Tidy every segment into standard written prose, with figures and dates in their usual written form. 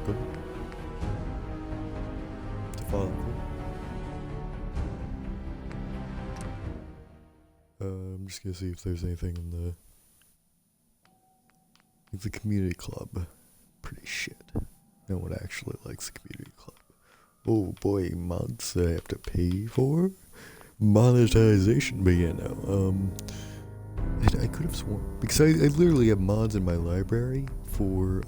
welcome to Fallout 4. I'm just gonna see if there's anything in the community club. Pretty shit. No one actually likes the community club. Oh boy, mods that I have to pay for? Monetization, but yeah, no. I could have sworn, because I literally have mods in my library for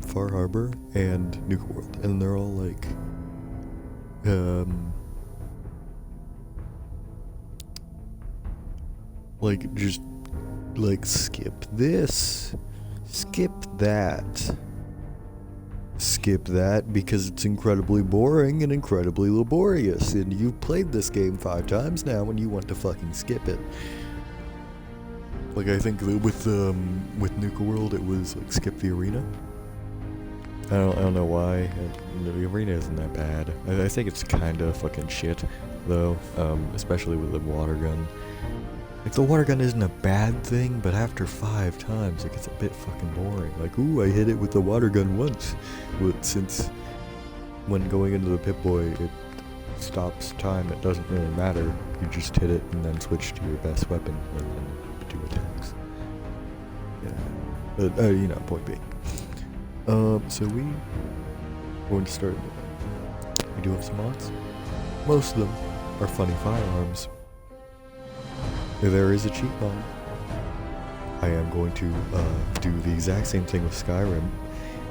Far Harbor and Nuka World, and they're all just skip this, skip that, skip that because it's incredibly boring and incredibly laborious, and you've played this game 5 times now and you want to fucking skip it. Like, I think with Nuka World it was like skip the arena. I don't know why. The arena isn't that bad. I think it's kinda fucking shit though, especially with the water gun. Like, the water gun isn't a bad thing, but after 5 times it gets a bit fucking boring. Like, ooh, I hit it with the water gun once. But since when going into the Pip-Boy it stops time, it doesn't really matter. You just hit it and then switch to your best weapon and then do attacks. Yeah. But, point being. So we're going to start. We do have some mods. Most of them are funny firearms. There is a cheat mod. I am going to do the exact same thing with Skyrim,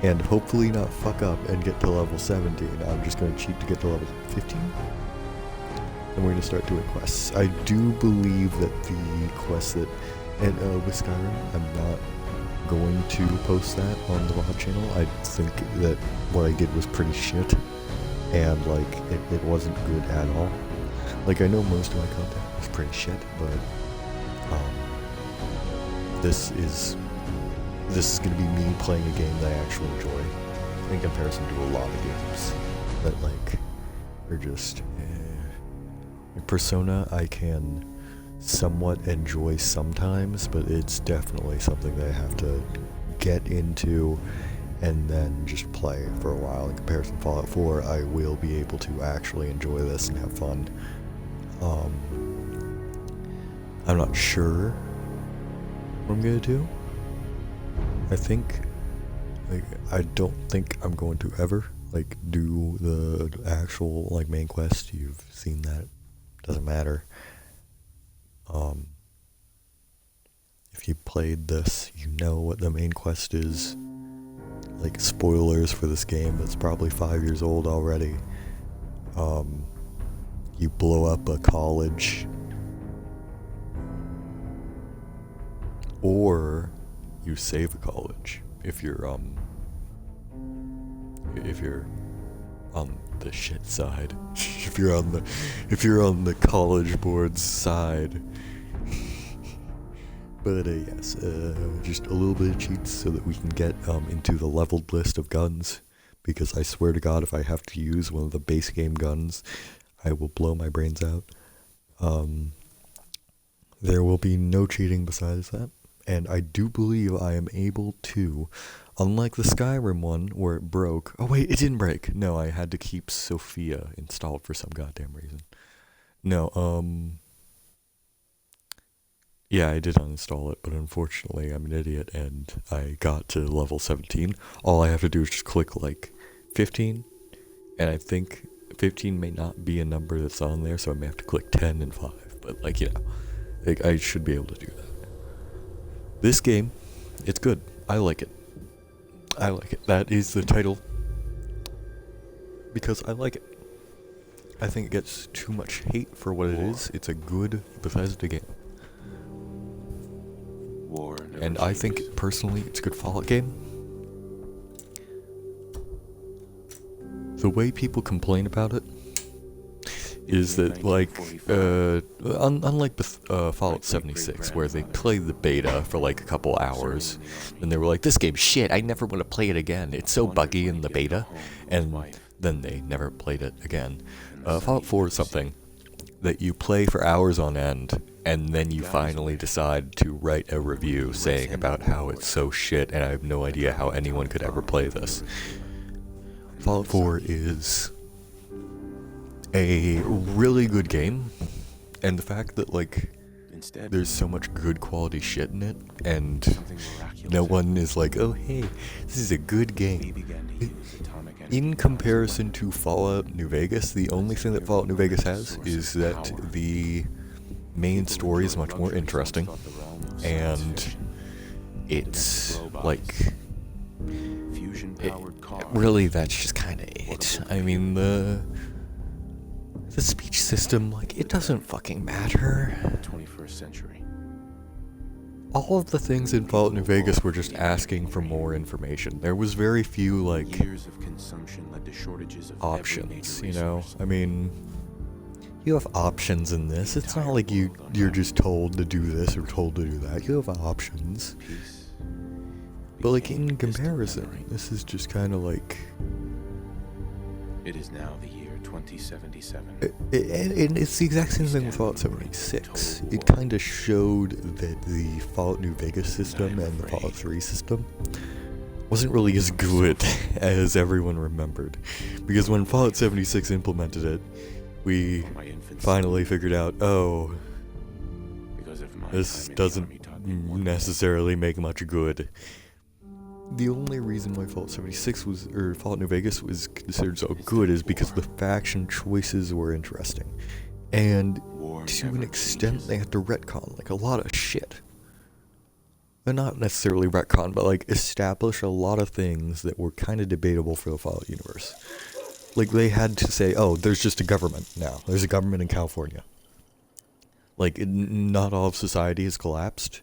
and hopefully not fuck up and get to level 17. I'm just going to cheat to get to level 15, and we're going to start doing quests. I do believe that the quests that, and with Skyrim, I'm not going to post that on the VOD channel. I think that what I did was pretty shit, and like it wasn't good at all. Like, I know most of my content is pretty shit, but this is gonna be me playing a game that I actually enjoy, in comparison to a lot of games that like are just Persona I can somewhat enjoy sometimes, but it's definitely something that I have to get into and then just play for a while. In comparison to Fallout 4, I will be able to actually enjoy this and have fun. I'm not sure what I'm gonna do. I don't think I'm going to ever do the actual main quest. You've seen that. Doesn't matter. If you played this, you know what the main quest is. Like, spoilers for this game that's probably 5 years old already. You blow up a college, or you save a college if you're on the shit side. if you're on the college board's side. But yes, just a little bit of cheats so that we can get into the leveled list of guns, because I swear to God, if I have to use one of the base game guns, I will blow my brains out. There will be no cheating besides that, and I do believe I am able to, unlike the Skyrim one where it broke. Oh wait, it didn't break. No, I had to keep Sophia installed for some goddamn reason. No, yeah, I did uninstall it, but unfortunately I'm an idiot and I got to level 17. All I have to do is just click 15, and I think 15 may not be a number that's on there, so I may have to click 10 and 5, but I should be able to do that. This game, it's good. I like it. That is the title, because I like it. I think it gets too much hate for what it is. It's a good Bethesda game. And I think, personally, it's a good Fallout game. The way people complain about it is that, unlike Fallout 76, where they played the beta for a couple hours, and they were like, this game's shit, I never want to play it again, it's so buggy in the beta, and then they never played it again. Fallout 4 is something that you play for hours on end, and then you finally decide to write a review saying about how it's so shit and I have no idea how anyone could ever play this. Fallout 4 is a really good game, and the fact that, like, Instead, there's so much good quality shit in it, and something miraculous. no one is like, oh hey, this is a good He game. began to use atomic energy In comparison to Fallout New Vegas, the only thing that Fallout New Vegas has is that the main story is much more interesting, and it's like, fusion-powered car. really that's just kind of it. I mean, the speech system, like, it doesn't fucking matter. 21st century. All of the things in Fallout New Vegas were just asking for more information. There was very few, like, Years of consumption led to shortages of every options, major you know? resource. I mean, you have options in this. It's not like you're just told to do this or told to do that. You have options. Peace But, like, became in a distant comparison, memory. this is just kind of like... It is now the year 2077. And it's the exact same thing with Fallout 76. It kind of showed that the Fallout New Vegas system and the Fallout 3 system wasn't really as good as everyone remembered. Because when Fallout 76 implemented it, we My infant finally figured out, oh, because of my this time in the doesn't army taught me one necessarily make much good. The only reason why Fallout 76 was, or Fallout New Vegas was considered so good is because the faction choices were interesting. And war to an never extent, changes. they had to retcon, like, a lot of shit. And not necessarily retcon, but, like, establish a lot of things that were kind of debatable for the Fallout universe. Like, they had to say, oh, there's just a government now. There's a government in California. Like, not all of society has collapsed.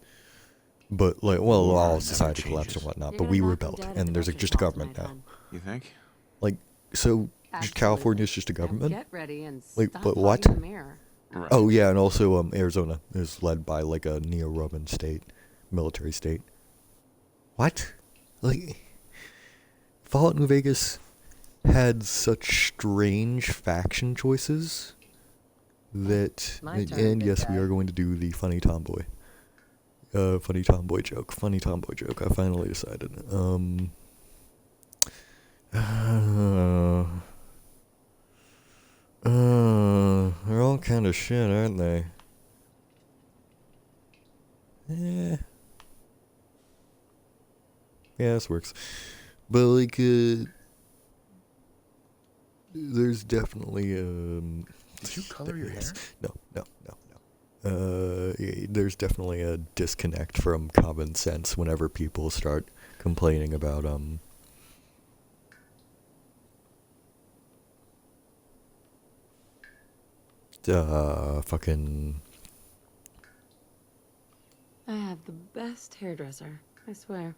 But, like, well, War all never of society collapsed and changes. whatnot, You're but gonna we knock 'em rebelled, dead at and the there's, like, butcher's just a shop government tonight, now. hon. You think? Like, so, just Actually, California's just a government? Get ready and Like, stop but what? hogging the mirror. Right. Oh, yeah, and also, Arizona is led by, like, a neo-Roman state, military state. What? Like, Fallout New Vegas had such strange faction choices that, My turn, and big yes, we guy. are going to do the funny tomboy. Funny tomboy joke. Funny tomboy joke. I finally decided. They're all kind of shit, aren't they? Yeah. Yeah, this works. But, like, there's definitely, Did you color your hair? No. There's definitely a disconnect from common sense whenever people start complaining about, fucking... I have the best hairdresser, I swear.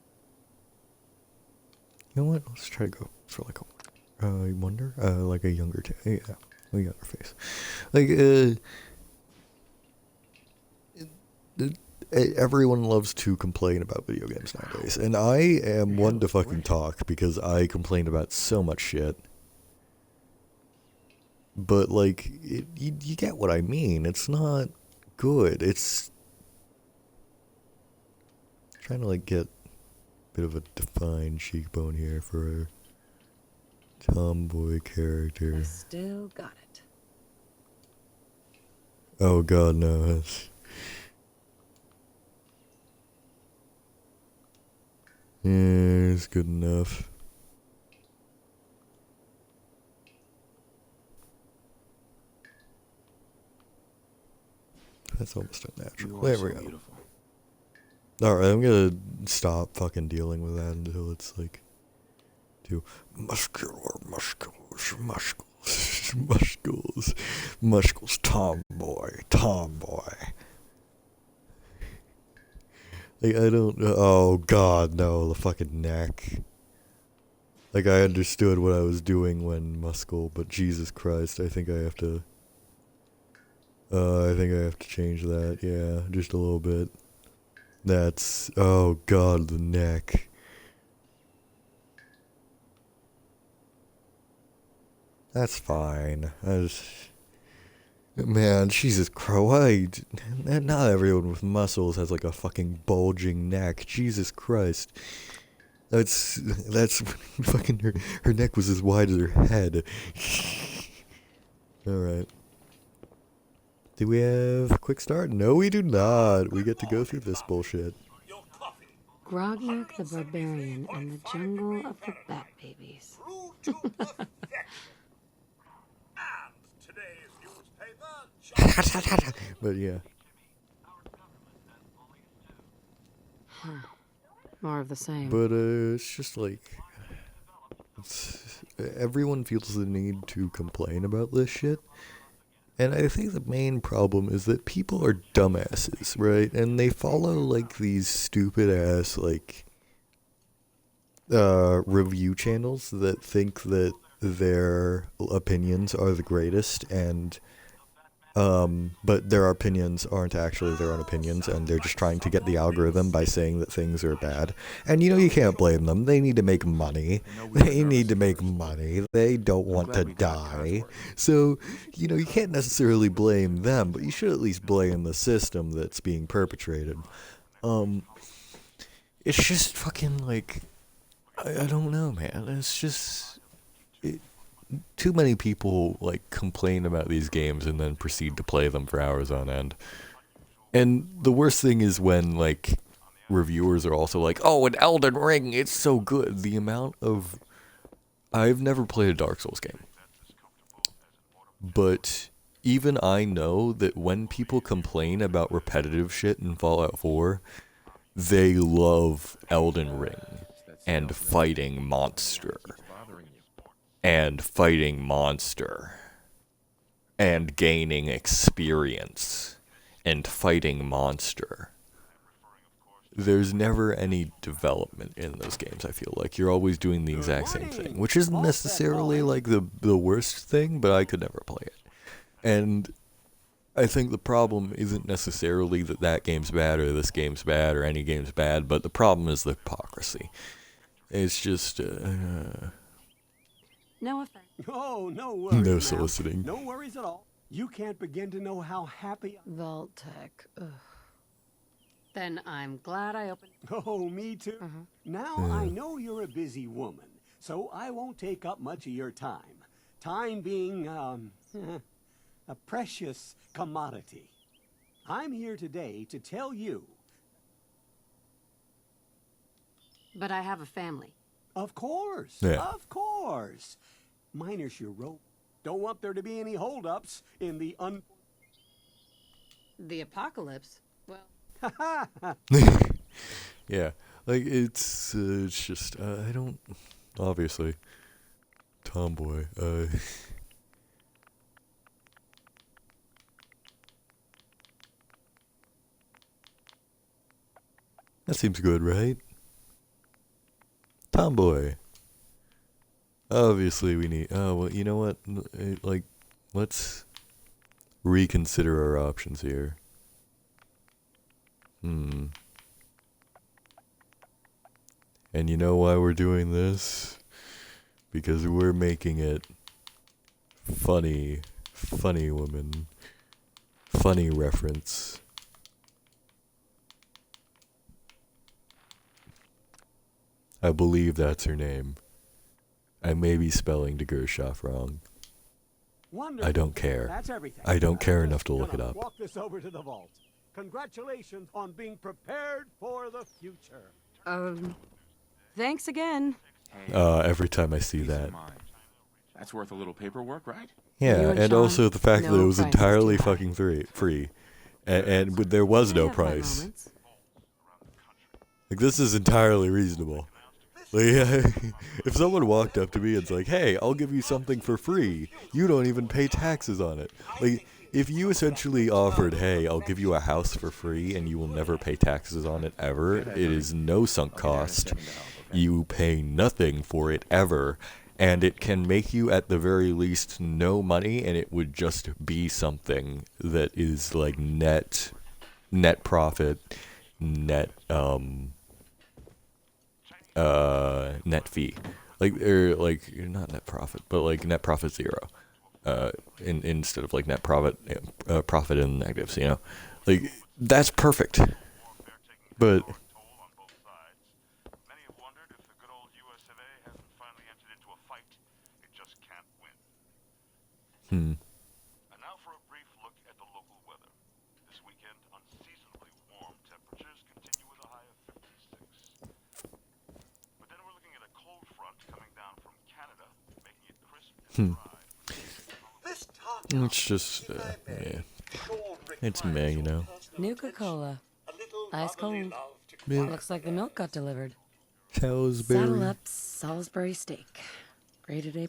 You know what? Let's try to go for, like, a, wonder? Like a younger, yeah, we got our face. Like, everyone loves to complain about video games nowadays, and I am one to fucking talk because I complain about so much shit. But, like, you get what I mean. It's not good. It's trying to, like, get a bit of a defined cheekbone here for a tomboy character. I still got it. Oh god, no. Yeah, it's good enough. That's almost unnatural. You are There so we go. beautiful. Alright, I'm gonna stop fucking dealing with that until it's like too muscles, tomboy. Like, I don't, oh god, no, the fucking neck. Like, I understood what I was doing when muscle, but Jesus Christ, I think I have to change that, yeah, just a little bit. That's, oh god, the neck. That's fine. Man, Jesus Christ. Not everyone with muscles has like a fucking bulging neck. Jesus Christ. That's fucking her neck was as wide as her head. Alright. Do we have a quick start? No, we do not. We get to go through this bullshit. Grognak the Barbarian and the Jungle of the Bat Babies. But yeah. More of the same. But it's just like everyone feels the need to complain about this shit. And I think the main problem is that people are dumbasses, right? And they follow like these stupid ass like review channels that think that their opinions are the greatest, and but their opinions aren't actually their own opinions, and they're just trying to get the algorithm by saying that things are bad. And you know, you can't blame them. They need to make money. They need to make money. They don't want to die. So, you know, you can't necessarily blame them, but you should at least blame the system that's being perpetrated. It's just fucking like, I don't know, man. It's just... too many people like complain about these games and then proceed to play them for hours on end. And the worst thing is when like reviewers are also like, "Oh, an Elden Ring, it's so good." The amount of I've never played a Dark Souls game, but even I know that when people complain about repetitive shit in Fallout 4, they love Elden Ring and fighting monster. And fighting monster, and gaining experience, and fighting monster. There's never any development in those games, I feel like. You're always doing the exact same thing, which isn't necessarily like the worst thing, but I could never play it. And I think the problem isn't necessarily that that game's bad, or this game's bad, or any game's bad, but the problem is the hypocrisy. It's just... No offense. Oh, no worries. No ma'am. soliciting. No worries at all. You can't begin to know how happy. Vault-Tec. Ugh. Then I'm glad I opened... Oh, me too. Now I know you're a busy woman, so I won't take up much of your time. Time being, a precious commodity. I'm here today to tell you. But I have a family. Of course. Yeah. Of course. Minus your rope. Don't want there to be any holdups in the The apocalypse? Well... Yeah, like it's just I don't, obviously, tomboy. That seems good, right? Tomboy. Obviously, we need. Oh well, you know what? Like, let's reconsider our options here. And you know why we're doing this? Because we're making it funny. Funny woman. Funny reference. I believe that's her name. I may be spelling DeGershoff wrong. Wonderful. I don't care. That's everything. I don't care I'm enough to just look it gonna up. Walk this over to the vault. Congratulations on being prepared for the future. Thanks again. Every time I see Peace that. of mind. That's worth a little paperwork, right? Yeah, You and and Sean, also the fact that no it was price is entirely too high. fucking free. And there was no I have my price. moments. Like, this is entirely reasonable. Like, if someone walked up to me and was like, "Hey, I'll give you something for free. You don't even pay taxes on it." Like, if you essentially offered, "Hey, I'll give you a house for free and you will never pay taxes on it ever. It is no sunk cost. You pay nothing for it ever. And it can make you at the very least no money, and it would just be something that is like net profit, net fee, like, or like, not net profit, but like net profit zero, instead of like net profit, profit in negatives, you know, like, that's perfect. But Hmm. And now for a brief look at the local weather. This weekend, unseasonably warm temperatures continue with a high of 56. But then we're looking at a cold front coming down from Canada, making it crisp and dry. It's just, yeah. It's May, you know. Nuka-Cola. Ice cold. Milk. Looks like the milk got delivered. Salisbury. Saddle up Salisbury steak. Rated A+.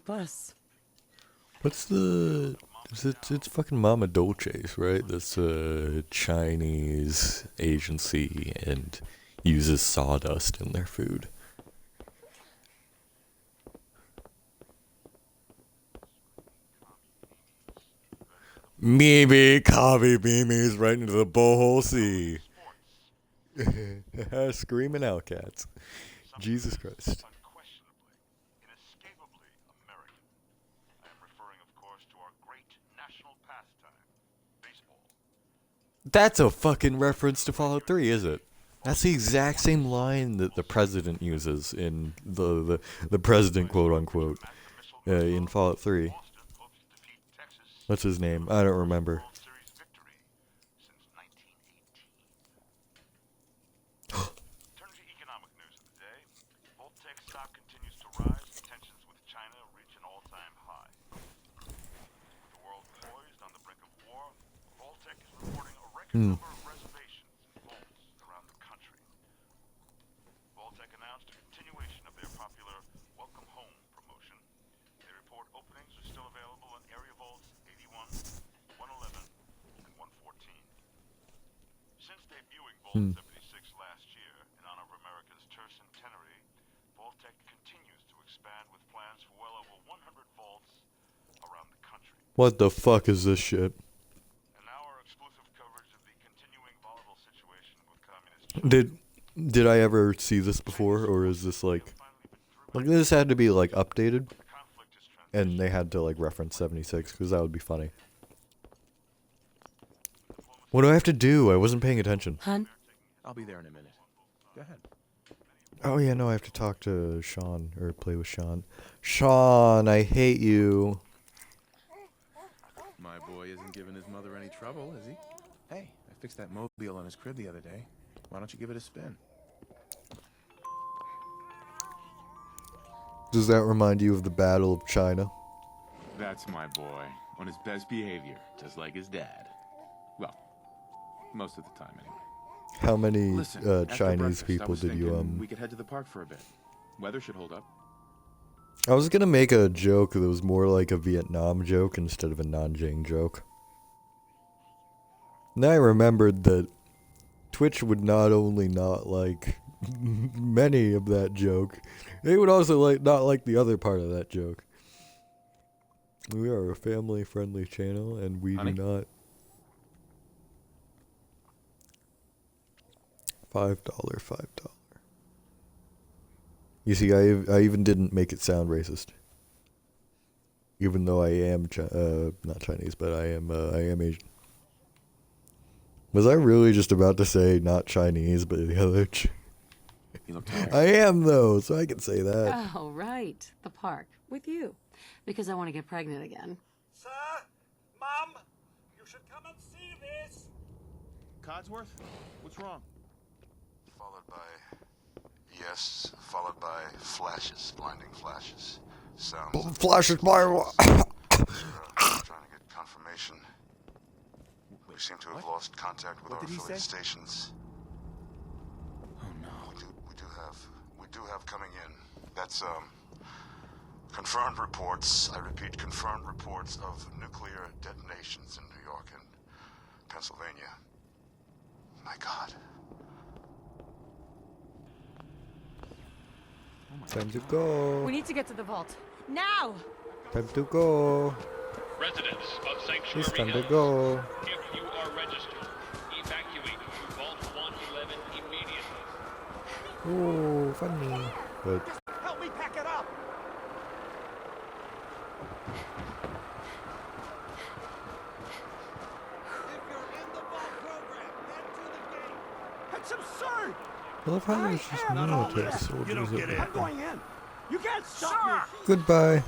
What's the... It's fucking Mama Dolce's, right? That's a Chinese agency and uses sawdust in their food. Maybe coffee beamies right into the Bohol Sea. Screaming out, cats. Jesus Christ. Unquestionably, inescapably American. I am referring, of course, to our great national pastime, baseball. That's a fucking reference to Fallout 3, is it? That's the exact same line that the president uses in the president, quote unquote, in Fallout 3. Boston hopes to defeat Texas What's his name? I don't remember. World Series victory since 1918. Turning to economic news of the day, Voltec stock continues to rise. Tensions with China reach an all-time high. With the world poised on the brink of war, Voltec is reporting a record number of reservations in vaults around the country. Voltec announced a continuation of their popular Welcome Home promotion. They report openings are still available in area vaults 81, 111, and 114. Since debuting Vault 76 last year in honor of America's tercentenary, Vault-Tec continues to expand with plans for well over 100 vaults around the country. What the fuck is this shit? And now our exclusive coverage of the continuing volatile situation with communist China. Did I ever see this before, or is this like this had to be like updated, The conflict is and they had to like reference 76 because that would be funny. What do I have to do? I wasn't paying attention. Hun, I'll be there in a minute. Go ahead. Oh yeah, no, I have to talk to Sean or play with Sean. Sean, I hate you. My boy isn't giving his mother any trouble, is he? Hey, I fixed that mobile on his crib the other day. Why don't you give it a spin? Does that remind you of the Battle of China? That's my boy. On his best behavior, just like his dad. Well, most of the time anyway. How many Listen, after Chinese breakfast, I people was did you thinking we could head to the park for a bit. Weather should hold up. I was gonna make a joke that was more like a Vietnam joke instead of a Nanjing joke. And then I remembered that Twitch would not only not like many of that joke, they would also not like the other part of that joke. We are a family-friendly channel, and we Honey? do not. $5. You see, I even didn't make it sound racist. Even though I am not Chinese, but I am Asian. Was I really just about to say not Chinese, but the other? You look tired. I am though, so I can say that. oh, right. The park. With you. Because I want to get pregnant again. Sir, Mom, you should come and see this. Codsworth? What's wrong? Followed by flashes, blinding flashes. Sounds. Flashes my. Trying to get confirmation. We seem to have lost contact with What our did he affiliate say? stations. Oh no. We do have coming in. That's confirmed reports. I repeat, confirmed reports of nuclear detonations in New York and Pennsylvania. My God. Time to go. We need to get to the vault. Now! Time to go. Residents of Sanctuary It's time to Hills, go. if you are registered, evacuate to Vault 111 immediately. Oh, funny. But Help me pack it up. If you're in the vault program, head to the gate. It's absurd. I love how there's just military soldiers at I'm going in. You can't stop me. Goodbye.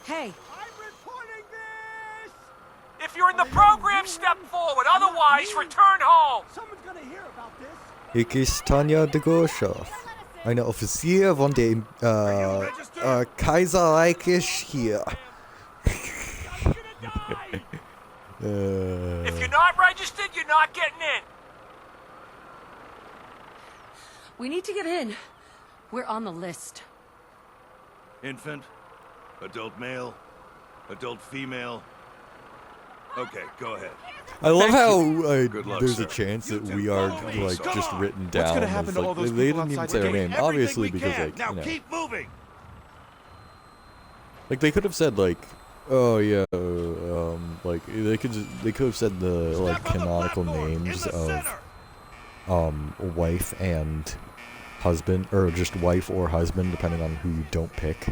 Hey, I'm reporting this. If you're in the program, step forward. Otherwise, return home. Someone's gonna hear about this. Ich ist Tanja de Goschow, eine Offizier von dem Kaiserreich hier. If you're not registered, you're not getting in. We need to get in. We're on the list. Infant, adult male, adult female. Okay, go ahead. I love how Good luck, there's sir. a chance that we are like just written down. What's gonna as, happen to like, all those they people didn't even outside say the our gate? name, obviously because like Now you know, keep moving. like they could have said like, oh yeah, like they could have said the like canonical names of wife and husband, or just wife or husband, depending on who you don't pick.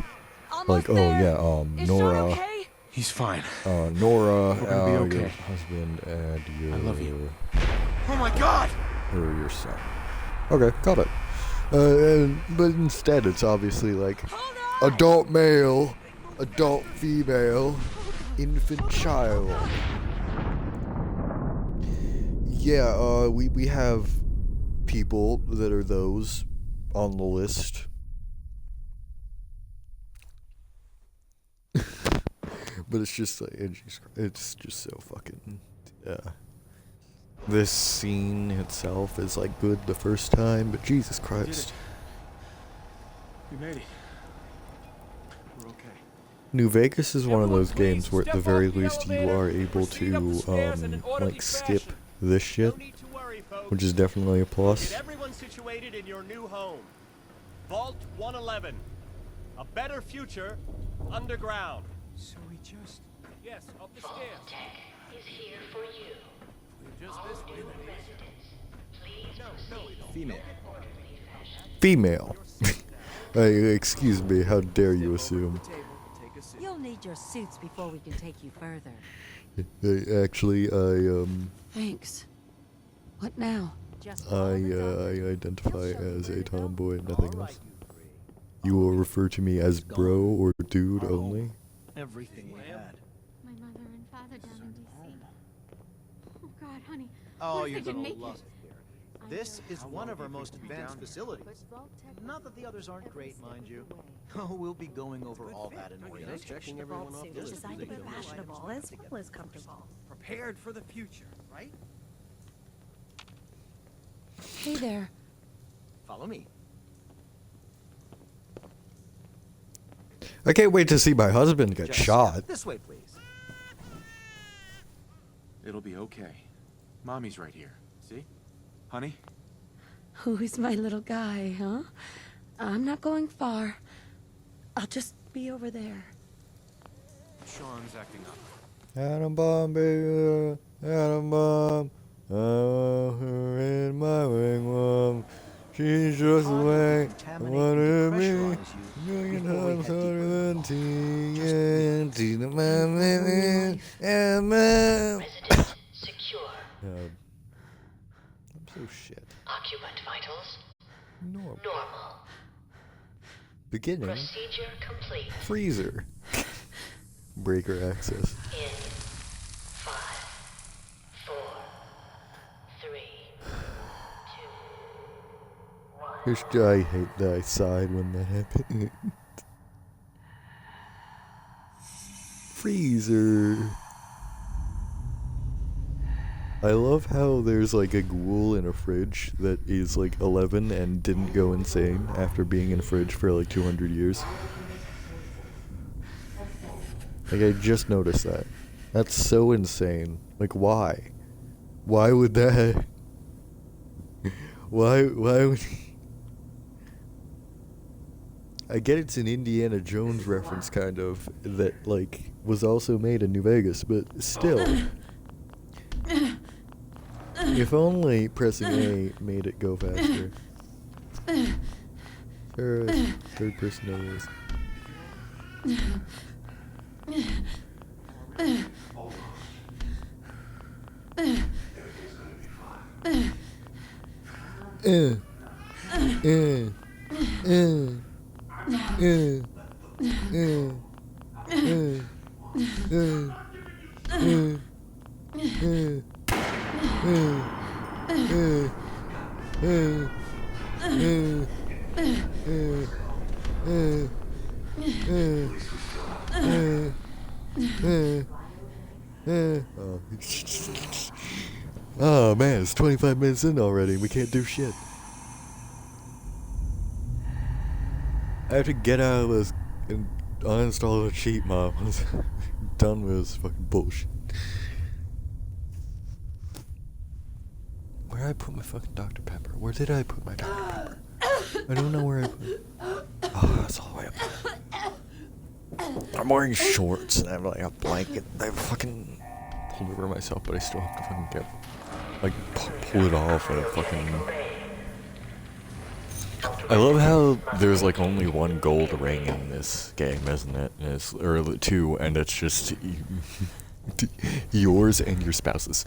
Like, oh yeah, Nora. He's fine. Nora, We're gonna be okay. your husband and your... I love you. Oh my God! Or your son. Okay, got it. But instead it's obviously like adult male, adult female, infant child. Yeah, we have people that are those on the list. But it's just like it's just so fucking this scene itself is like good the first time, but Jesus Christ. We made it. We're okay. New Vegas is one of those games where at the very least you are able to like skip this shit, which is definitely a plus. Get everyone situated in your new home. Vault 111. A better future underground. So we just... Yes, up the stairs. Tech is here for you. Just this way. Female. Female. Excuse me, how dare you assume? You'll need your suits before we can take you further. Actually, Thanks. What now? I identify as a tomboy and nothing else. You will refer to me as bro or dude only. Everything we had. My mother and father down in D.C. Oh God, honey. Oh, what if you're I didn't gonna make love it? it. This is one of our most advanced facilities. Not that the others aren't great, mind you. Oh, we'll be going over all that in more detail. Checking everyone off the designed to be fashionable as well as comfortable. Prepared for the future, right? Hey there. Follow me. I can't wait to see my husband get Just shot. This way, please. It'll be okay. Mommy's right here. See? Honey? Who's my little guy, huh? I'm not going far. I'll just be over there. Sean's acting up. Atom bomb, baby, atom bomb. Oh, her in my wigwam. She's just away. What of me? Million times harder than TNT. The man, and man. Resident secure. I'm so shit. Occupant vitals Normal. normal. Beginning. Procedure complete. Freezer. Breaker access. In 5, 4, 3, 2, 1. I hate that I sighed when that happened. Freezer. I love how there's like a ghoul in a fridge that is like 11 and didn't go insane after being in a fridge for like 200 years. Like I just noticed that. That's so insane. Like why? Why would that? Why would I get it's an Indiana Jones reference kind of that like was also made in New Vegas, but still. If only pressing A made it go faster. Third person notice. Oh man, it's 25 minutes in already. We can't do shit. I have to get out of this and uninstall the cheat mod. I'm done with this fucking bullshit. Where did I put my fucking Dr. Pepper? Where did I put my Dr. Pepper? I don't know where I put it. Oh, it's all the way up there. I'm wearing shorts and I have like a blanket. I fucking pulled over myself, but I still have to fucking get, like, pull it off and fucking... I love how there's like only one gold ring in this game, isn't it? Or two, and it's just yours and your spouse's.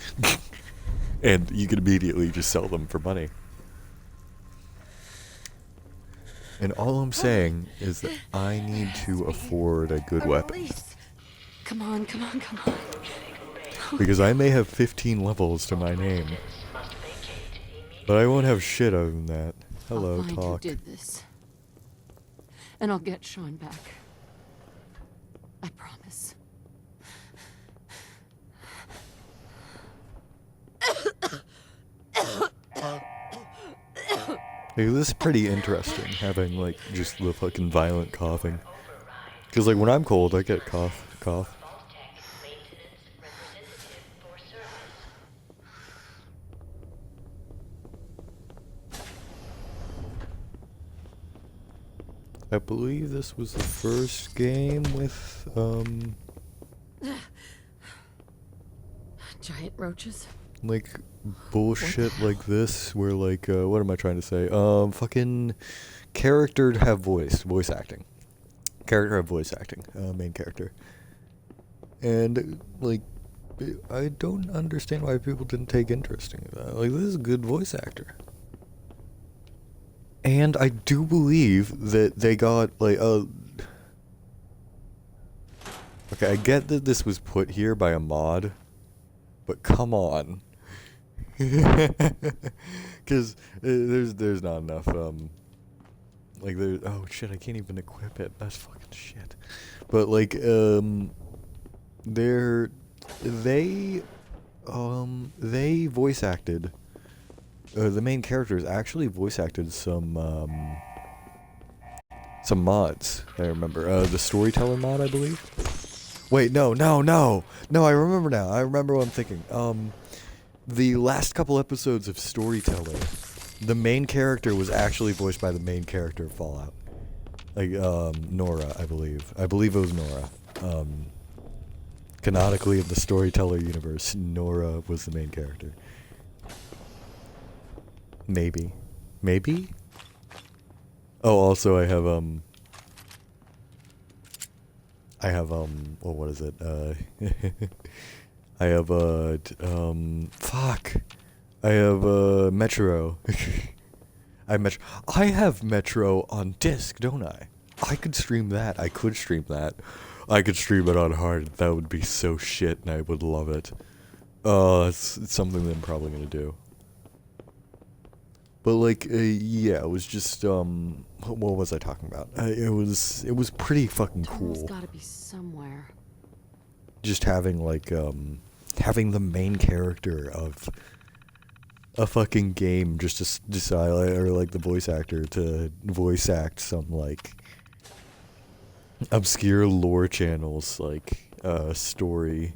And you can immediately just sell them for money. And all I'm saying is that I need to afford a good weapon. Come on, come on, come on. Because I may have 15 levels to my name. But I won't have shit other than that. Hello, I'll find talk. who did this. And I'll get Sean back. I promise. Hey, this is pretty interesting, having, like, just the fucking violent coughing. Because, like, when I'm cold, I get cough. I believe this was the first game with, Giant roaches? like, bullshit like this, where, like, what am I trying to say? Fucking character have voice acting. Character have voice acting, main character. And, like, I don't understand why people didn't take interest in that. Like, this is a good voice actor. And I do believe that they got, like, okay, I get that this was put here by a mod, but come on. Because there's not enough, like, oh shit, I can't even equip it. That's fucking shit. But, like, they voice acted. The main characters actually voice acted some mods, I remember. The Storyteller mod, I believe? Wait, no, I remember now. I remember what I'm thinking. The last couple episodes of Storyteller, the main character was actually voiced by the main character of Fallout. Like, Nora, I believe. I believe it was Nora. Canonically, in the Storyteller universe, Nora was the main character. Maybe. Oh, also I have, well, what is it? I have, fuck. I have, Metro. I have Metro on disc, don't I? I could stream that. I could stream it on hard. That would be so shit, and I would love it. It's something that I'm probably gonna do. But, like, yeah, it was just, what was I talking about? It was pretty fucking cool. It's gotta be somewhere. Just having, like, having the main character of a fucking game just to decide, or, like, the voice actor to voice act some, like, obscure lore channels, like, story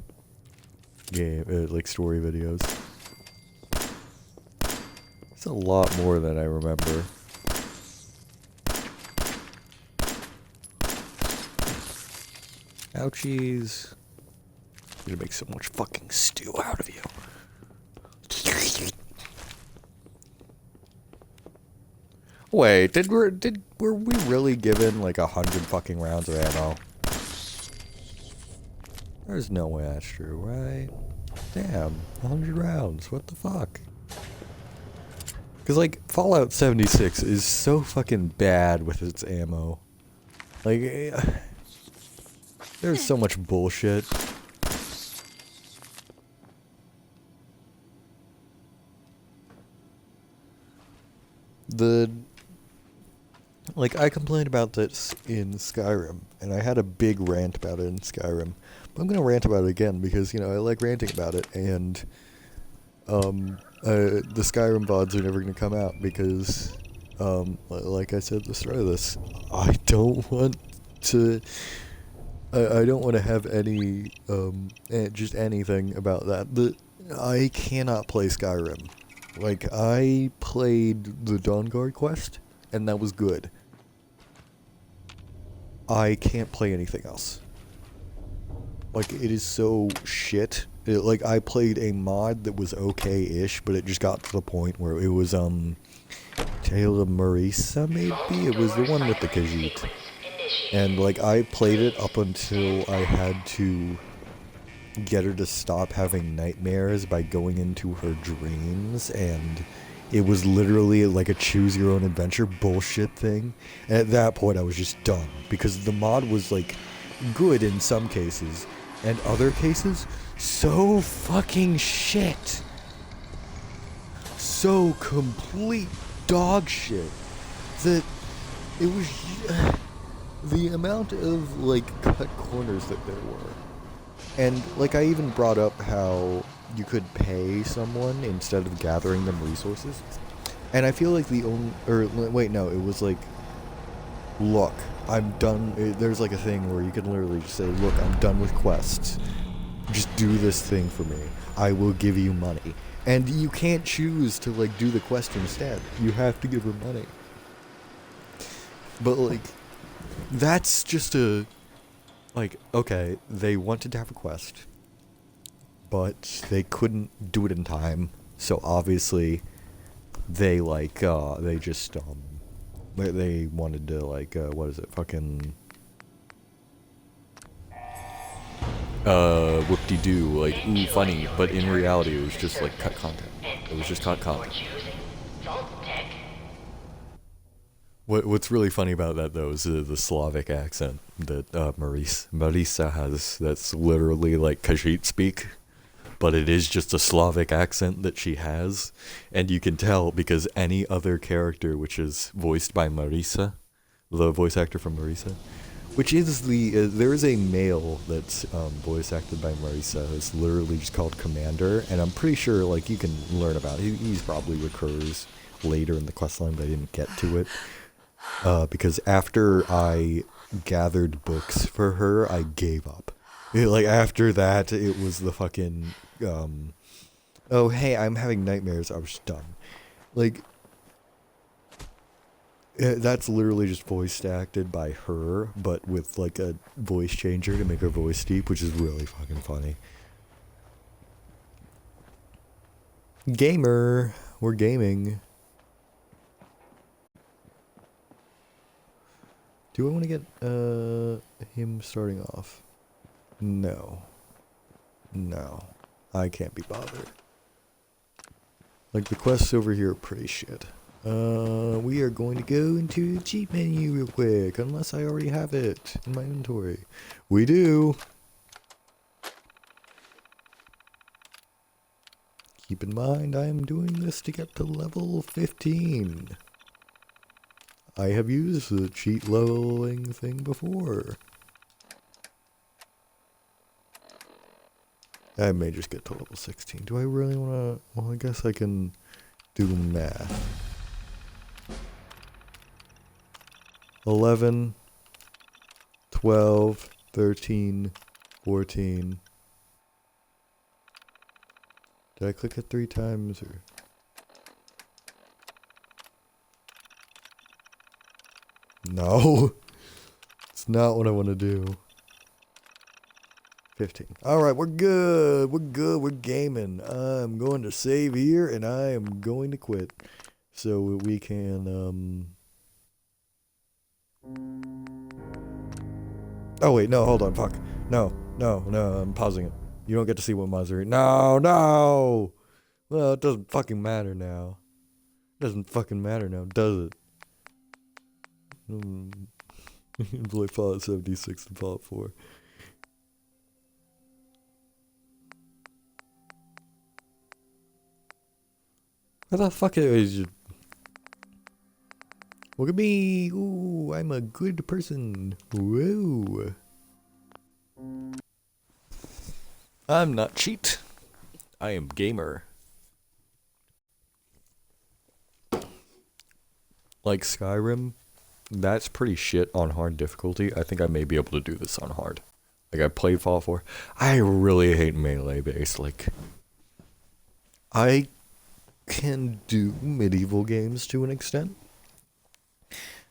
game, like, story videos. It's a lot more than I remember. Ouchies. I'm gonna make so much fucking stew out of you. Wait, were we really given like 100 fucking rounds of ammo? There's no way that's true, right? Damn, 100 rounds, what the fuck? Because, like, Fallout 76 is so fucking bad with its ammo. Like, there's so much bullshit. Like, I complained about this in Skyrim, and I had a big rant about it in Skyrim. But I'm gonna rant about it again, because, you know, I like ranting about it, and, the Skyrim VODs are never gonna come out, because, like I said at the start of this, I don't want to, I don't want to have any, just anything about that. I cannot play Skyrim. Like, I played the Dawnguard quest, and that was good. I can't play anything else. Like, it is so shit. Like, I played a mod that was okay-ish, but it just got to the point where it was, Tale of Marisa, maybe? It was the one with the Khajiit. And, like, I played it up until I had to get her to stop having nightmares by going into her dreams, and it was literally like a choose-your-own-adventure bullshit thing. And at that point, I was just done, because the mod was, like, good in some cases, and other cases, so fucking shit. So complete dog shit that it was the amount of, like, cut corners that there were. And, like, I even brought up how you could pay someone instead of gathering them resources. And I feel like the only, or wait, no, it was like, look, I'm done. There's like a thing where you can literally just say, look, I'm done with quests. Just do this thing for me. I will give you money. And you can't choose to, like, do the quest instead. You have to give her money. But, like, that's just a, like, okay, they wanted to have a quest, but they couldn't do it in time, so obviously they, like, they just, they wanted to, like, what is it, fucking, whoop-de-doo, like, ooh, funny, but in reality it was just, like, cut content. It was just cut content. What's really funny about that, though, is the Slavic accent that Marisa has. That's literally like Khajiit speak, but it is just a Slavic accent that she has, and you can tell because any other character which is voiced by Marisa, the voice actor from Marisa, which is there is a male that's voice acted by Marisa. It's literally just called Commander, and I'm pretty sure, like, you can learn about it. He's probably recurs later in the questline, but I didn't get to it. Because after I gathered books for her, I gave up. Like, after that, it was the fucking, oh, hey, I'm having nightmares. I was just done. Like, that's literally just voice acted by her, but with, like, a voice changer to make her voice deep, which is really fucking funny. Gamer. We're gaming. Do I want to get, him starting off? No. No. I can't be bothered. Like, the quests over here are pretty shit. We are going to go into the cheat menu real quick, unless I already have it in my inventory. We do! Keep in mind, I am doing this to get to level 15. I have used the cheat leveling thing before. I may just get to level 16. Do I really want to? Well, I guess I can do math. 11, 12, 13, 14. Did I click it 3 times or? No, it's not what I want to do. 15. Alright, we're good. We're good. We're gaming. I'm going to save here, and I am going to quit. So we can, oh, wait, no, hold on, fuck. No, I'm pausing it. You don't get to see what mods are. No! Well, it doesn't fucking matter now. It doesn't fucking matter now, does it? Play Fallout 76 and Fallout 4. What the fuck is you? Look at me. Ooh, I'm a good person. Whoa. I'm not cheat. I am gamer. Like Skyrim, that's pretty shit on hard difficulty. I think I may be able to do this on hard. Like, I played Fallout 4. I really hate melee based. Like, I can do medieval games to an extent.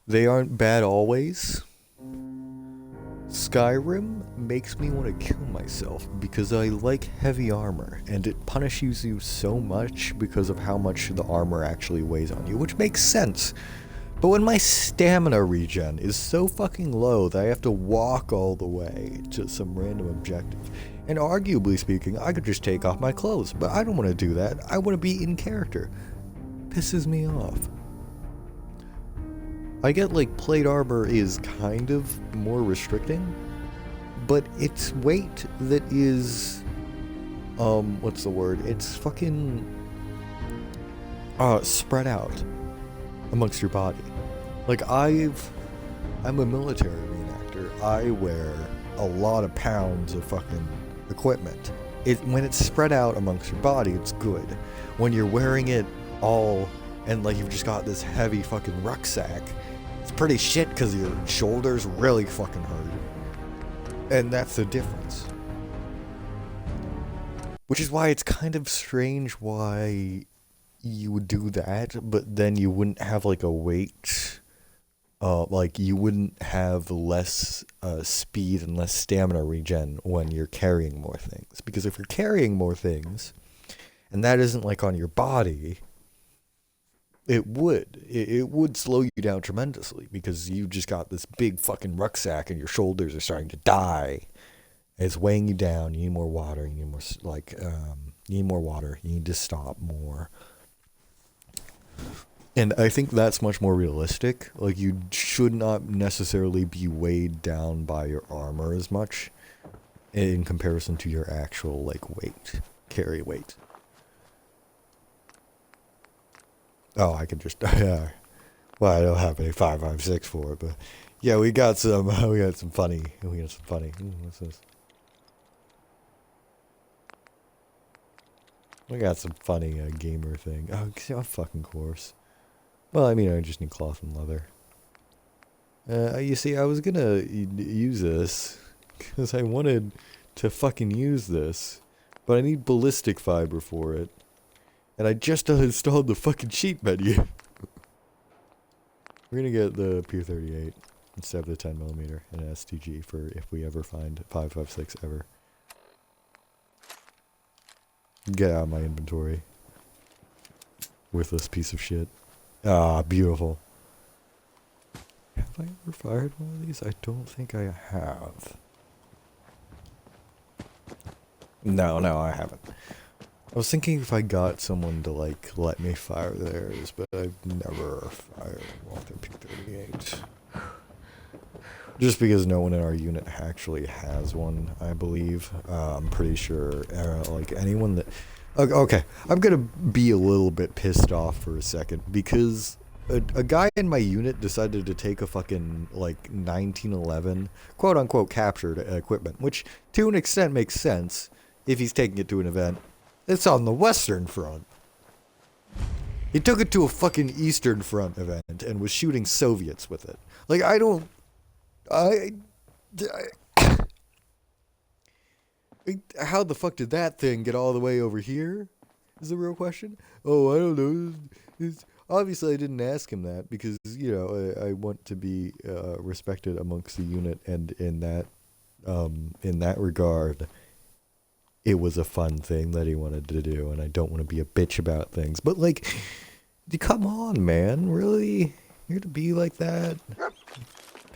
They aren't bad always. Skyrim makes me want to kill myself because I like heavy armor, and it punishes you so much because of how much the armor actually weighs on you, which makes sense. But when my stamina regen is so fucking low that I have to walk all the way to some random objective, and arguably speaking, I could just take off my clothes, but I don't want to do that. I want to be in character. Pisses me off. I get like plate armor is kind of more restricting, but it's weight that is, what's the word? It's fucking, spread out amongst your body. Like I'm a military reenactor. I wear a lot of pounds of fucking equipment. When it's spread out amongst your body, it's good. When you're wearing it all and like you've just got this heavy fucking rucksack, it's pretty shit because your shoulders really fucking hurt. And that's the difference. Which is why it's kind of strange why you would do that, but then you wouldn't have like a weight, like you wouldn't have less speed and less stamina regen when you're carrying more things. Because if you're carrying more things, and that isn't like on your body, it would slow you down tremendously because you just got this big fucking rucksack and your shoulders are starting to die. It's weighing you down. You need more water. You need more you need more water. You need to stop more. And I think that's much more realistic. Like, you should not necessarily be weighed down by your armor as much in comparison to your actual, like, weight, carry weight. Oh, I can just, well, I don't have any 5.56 for it, but yeah, we got some funny, what's this? We got some funny gamer thing. Oh, fucking course. Well, I mean, I just need cloth and leather. You see, I was gonna use this because I wanted to fucking use this, but I need ballistic fiber for it, and I just installed the fucking cheat menu. We're gonna get the P38 instead of the 10mm and an STG for if we ever find 5.56 ever. Get out of my inventory. Worthless piece of shit. Ah, beautiful. Have I ever fired one of these? I don't think I have. No, I haven't. I was thinking if I got someone to, like, let me fire theirs, but I've never fired one of their P38. Just because no one in our unit actually has one, I believe. I'm pretty sure, like, anyone that... Okay, I'm gonna be a little bit pissed off for a second, because a guy in my unit decided to take a fucking, like, 1911, quote-unquote, captured equipment, which, to an extent, makes sense if he's taking it to an event. It's on the Western Front. He took it to a fucking Eastern Front event and was shooting Soviets with it. Like, how the fuck did that thing get all the way over here? Is the real question. Oh, I don't know. Obviously, I didn't ask him that because, you know, I want to be respected amongst the unit, and in that regard, it was a fun thing that he wanted to do, and I don't want to be a bitch about things. But, like, come on, man. Really? You're to be like that?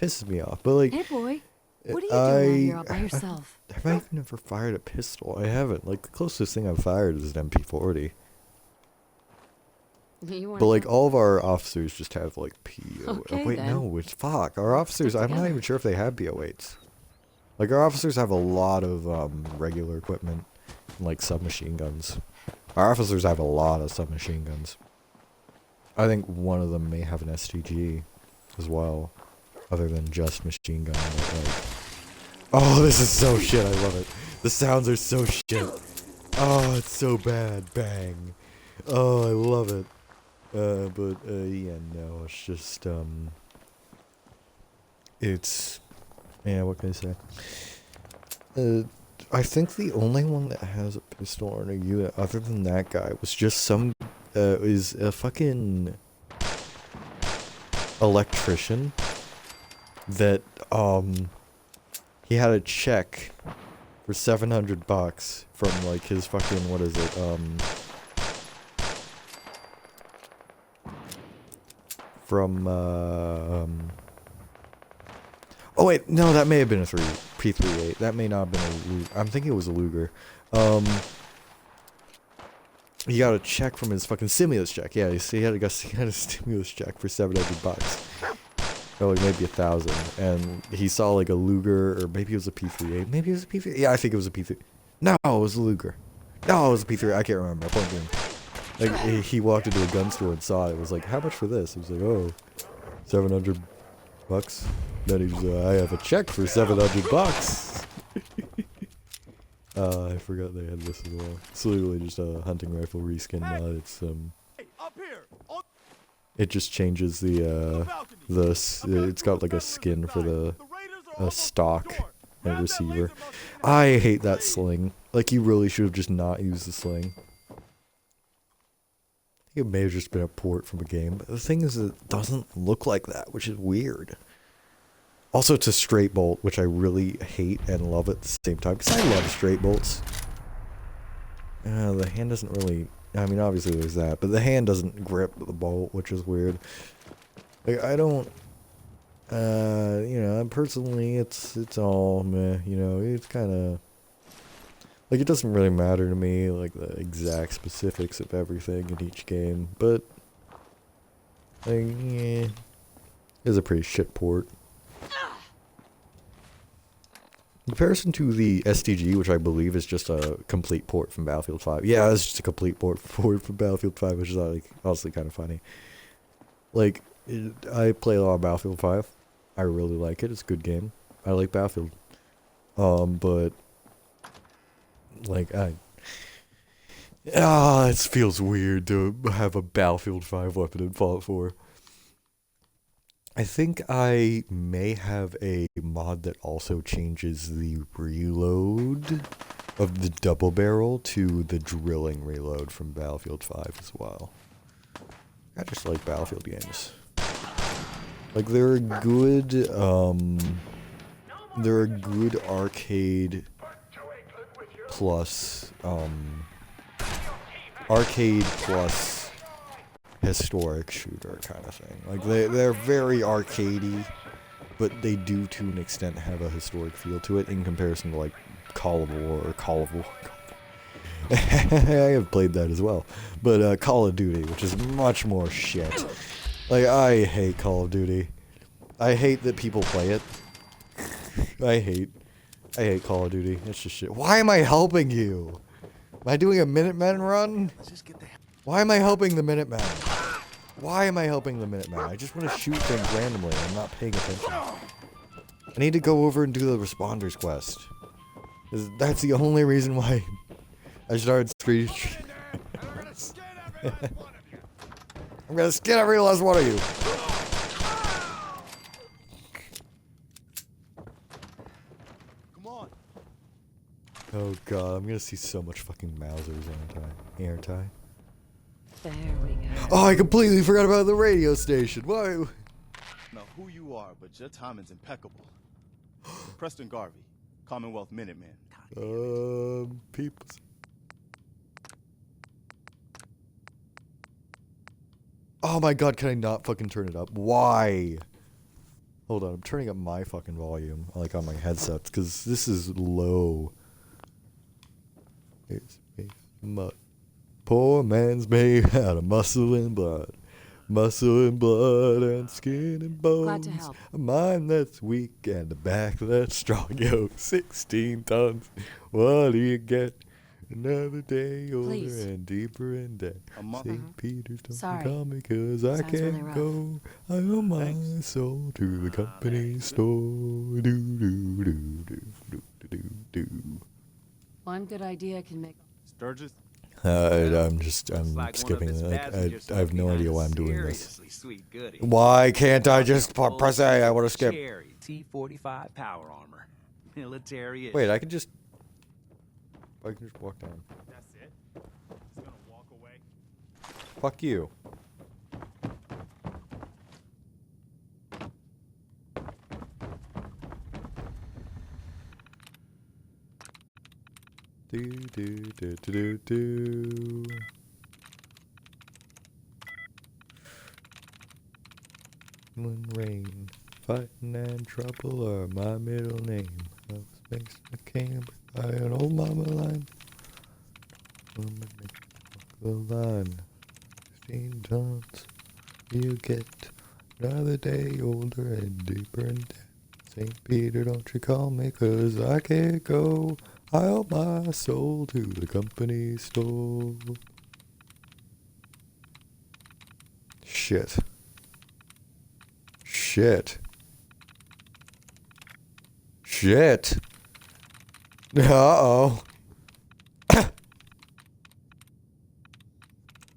Pisses me off. But, like... Hey, boy. What are you doing out here all by yourself? Have I never fired a pistol? I haven't. Like, the closest thing I've fired is an MP40. But, like, all of our officers just have, like, Okay, wait, then. no, it's fuck. Our officers, I'm not even sure if they have PO8s. Like, our officers have a lot of regular equipment, and, like, submachine guns. Our officers have a lot of submachine guns. I think one of them may have an STG. as well, other than just machine gun. Like, oh, this is so shit. I love it. The sounds are so shit. Oh, it's so bad. Bang. Oh, I love it. Yeah, no, it's just, it's, yeah, what can I say? I think the only one that has a pistol in a unit other than that guy was just some, is a fucking electrician that, he had a check for $700 from, like, his fucking, what is it, from, oh wait, no, that may have been a P38. That may not have been a Luger. I'm thinking it was a Luger. He got a check from his fucking stimulus check. Yeah, he had a stimulus check for $700. Or like maybe 1,000. And he saw like a Luger, or maybe it was a P38. Maybe it was a P38. Yeah, I think it was a P3. No, it was a Luger. No, it was a P3. I can't remember. I point him. Like, he walked into a gun store and saw it. It was like, how much for this? It was like, oh, $700. Then he was, I have a check for $700. I forgot they had this as well. It's literally just a hunting rifle reskin mod. It's, it just changes the, it's got like a skin for the, stock and receiver. I hate that sling. Like, you really should have just not used the sling. I think it may have just been a port from a game, but the thing is, it doesn't look like that, which is weird. Also, it's a straight bolt, which I really hate and love at the same time, because I love straight bolts. The hand doesn't really, I mean, obviously there's that, but the hand doesn't grip the bolt, which is weird. Like, I don't, you know, personally, it's all meh, you know, it's kind of, like, it doesn't really matter to me, like, the exact specifics of everything in each game, but, like, yeah, it's a pretty shit port. In comparison to the STG, which I believe is just a complete port from Battlefield 5. Yeah, it's just a complete port from Battlefield 5, which is, like, honestly kind of funny. Like, I play a lot of Battlefield 5. I really like it. It's a good game. I like Battlefield. But, like, it feels weird to have a Battlefield 5 weapon in Fallout 4. I think I may have a mod that also changes the reload of the double barrel to the drilling reload from Battlefield 5 as well. I just like Battlefield games. Like, they're a good arcade plus, historic shooter kind of thing. Like, they're very arcadey, but they do to an extent have a historic feel to it in comparison to, like, Call of War or Call of War. I have played that as well. But Call of Duty, which is much more shit. Like, I hate Call of Duty. I hate that people play it. I hate Call of Duty. It's just shit. Why am I helping you? Am I doing a Minutemen run? Why am I helping the Minutemen? Why am I helping the Minutemen? I just want to shoot things randomly. I'm not paying attention. I need to go over and do the Responders quest. That's the only reason why I started screen. I'm gonna skin every last one of you. Come on. Oh god, I'm gonna see so much fucking Mausers, aren't I? There we go. Oh, I completely forgot about the radio station. Why? Know who you are, but your timing's impeccable. Preston Garvey, Commonwealth Minuteman. People. Oh my god, can I not fucking turn it up? Why? Hold on, I'm turning up my fucking volume, like on my headsets, because this is low. Poor man's made out of muscle and blood. Muscle and blood and skin and bones. Glad to help. A mind that's weak and a back that's strong. Yo, 16 tons. What do you get Another day older Please. and deeper in debt. St. Peter's don't Sorry. call me 'cause I Sounds really can't rough. go. I owe my soul to the company store. Do do do do do do do. One good idea can make. Sturgis? I'm skipping it. I have no idea why I'm doing this. Why can't I just press A? I want to skip. Cherry T-45 power armor. Military. Wait, I can just walk down. That's it? Just gonna walk away? Fuck you. Do do do do do do. When rain, fighting and trouble are my middle name. I was based in camp by an old mama line. Woman walk the line. 15 tons you get. Another day older and deeper in debt. St. Peter, don't you call me 'cause I can't go. I owe my soul to the company store. Shit. Shit. Shit. Uh-oh.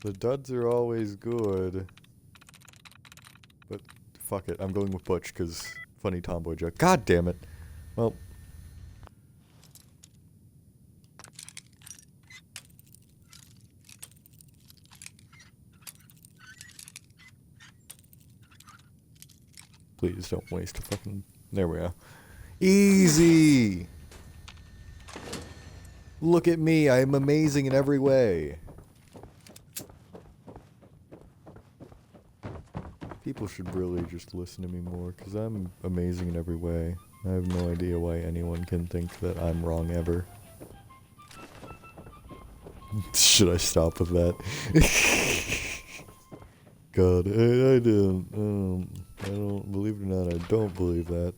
The duds are always good. But fuck it, I'm going with Butch because funny tomboy joke. God damn it. Well. Please don't waste a fucking... There we are. Easy! Look at me, I am amazing in every way. People should really just listen to me more, because I'm amazing in every way. I have no idea why anyone can think that I'm wrong ever. Should I stop with that? God, I don't, believe it or not, I don't believe that.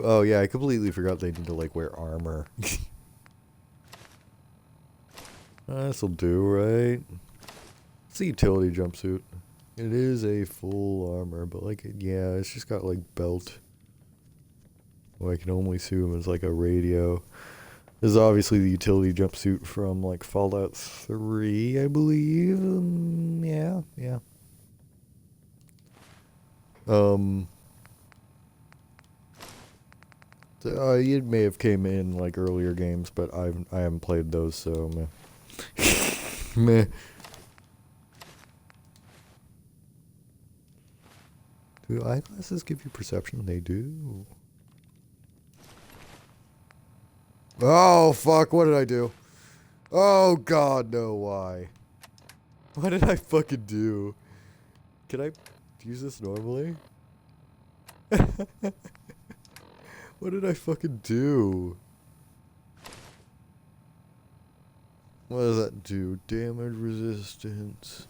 Oh yeah, I completely forgot they need to like wear armor. This'll do, right? It's a utility jumpsuit. It is a full armor, but like, yeah, it's just got like belt. Well, I can only assume it's like a radio. This is obviously the utility jumpsuit from like Fallout 3, I believe. Yeah. It may have came in like earlier games, but I haven't played those, so meh. Meh. Do eyeglasses give you perception? They do. Oh, fuck, what did I do? Oh, God, no, why? What did I fucking do? Can I use this normally? What did I fucking do? What does that do? Damage resistance.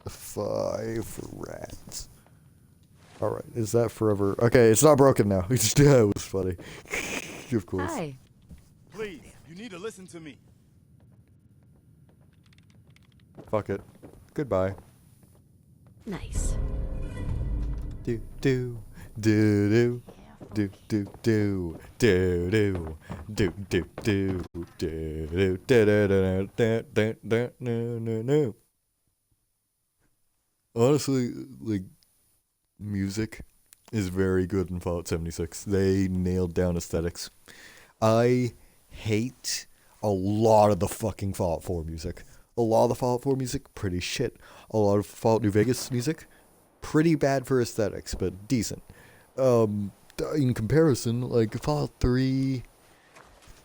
5 for rats. Alright, is that forever? Okay, it's not broken now. It was funny. Of course. Hi. Please, you need to listen to me. Fuck it. Goodbye. Nice. Do do do do do do do do do do do do do do do do. Honestly, like, music is very good in Fallout 76. They nailed down aesthetics. I hate a lot of the fucking Fallout 4 music. A lot of the Fallout 4 music, pretty shit. A lot of Fallout New Vegas music, pretty bad for aesthetics, but decent. In comparison, like, Fallout 3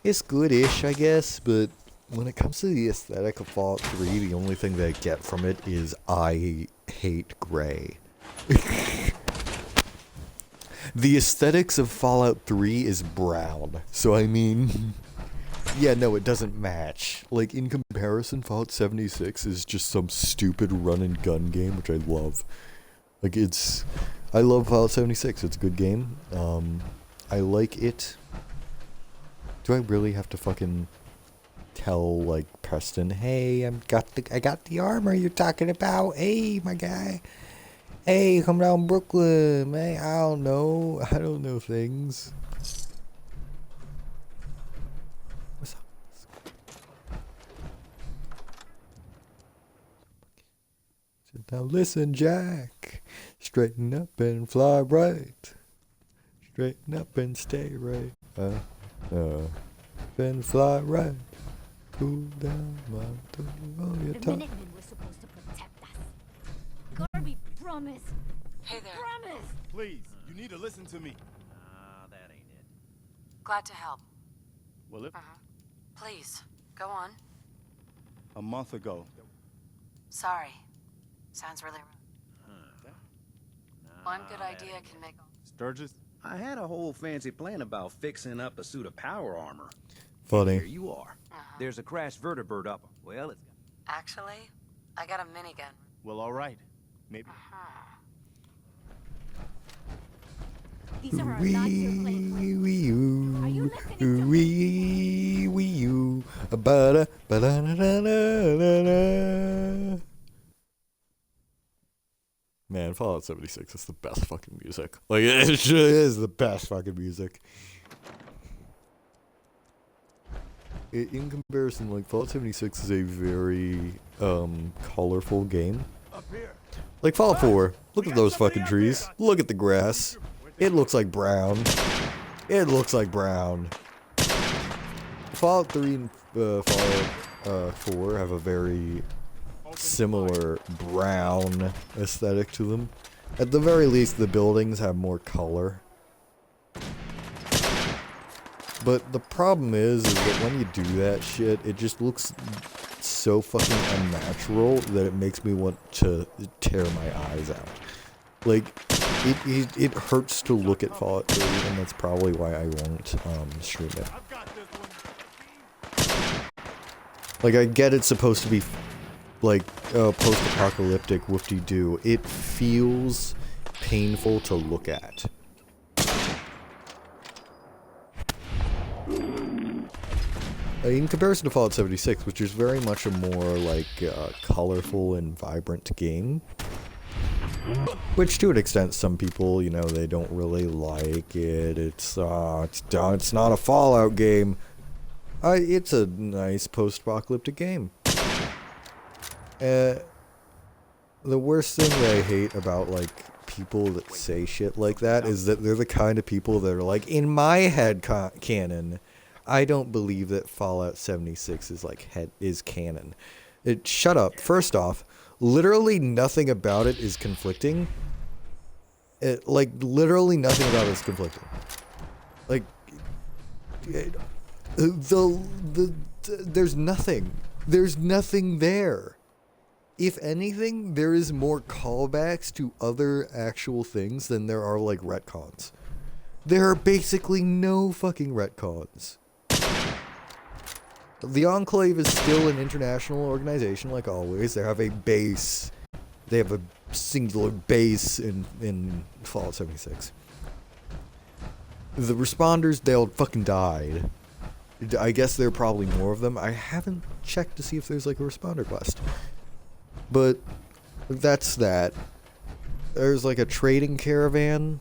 is goodish, I guess, but when it comes to the aesthetic of Fallout 3, the only thing that I get from it is I hate gray. The aesthetics of Fallout 3 is brown, so I mean, yeah, no, it doesn't match. Like, in comparison, Fallout 76 is just some stupid run and gun game, which I love. Like, I love Fallout 76. It's a good game. I like it. Do I really have to fucking tell, like, Preston, hey, I got the armor you're talking about. Hey, my guy. Hey, come down Brooklyn. Hey, I don't know things. What's up? Now listen, Jack. Straighten up and fly right. Straighten up and stay right. Then fly right. Cool down my door. The Minutemen were supposed to protect us. Garvey, promise. Hey there. Promise. Please, you need to listen to me. That ain't it. Glad to help. Well, if Please, go on. a month ago, Sorry. Sounds really One good idea can make... Sturgis, I had a whole fancy plan about fixing up a suit of power armor. Funny. Here you are. There's a crashed vertibird up. Well, it's... Actually, I got a minigun. well, all right. Maybe. These are our lives you're playing with. Are you listening to me? Wee you. Ba-da, ba-da-da-da-da-da. Man, Fallout 76 is the best fucking music. Like, it just is the best fucking music. In comparison, like, Fallout 76 is a very, colorful game. Like Fallout 4, look at those fucking trees. Look at the grass. It looks like brown. It looks like brown. Fallout 3 and Fallout 4 have a very similar brown aesthetic to them. At the very least, the buildings have more color. But the problem is that when you do that shit, it just looks so fucking unnatural that it makes me want to tear my eyes out. Like, it hurts to look at Fallout 3, and that's probably why I won't stream it. Like, I get it's supposed to be like post-apocalyptic whoop-de-doo. It feels painful to look at. In comparison to Fallout 76, which is very much a more, like, colorful and vibrant game. Which, to an extent, some people, you know, they don't really like it. It's not a Fallout game. It's a nice post-apocalyptic game. The worst thing that I hate about, like, people that say shit like that is that they're the kind of people that are like, in my head canon, I don't believe that Fallout 76 is canon. Shut up. First off, literally nothing about it is conflicting. Literally nothing about it is conflicting. Like, there's nothing. There's nothing there. If anything, there is more callbacks to other actual things than there are, like, retcons. There are basically no fucking retcons. The Enclave is still an international organization, like always. They have a base. They have a singular base in Fallout 76. The Responders, they all fucking died. I guess there are probably more of them. I haven't checked to see if there's, like, a Responder quest. But that's that. There's, like, a trading caravan.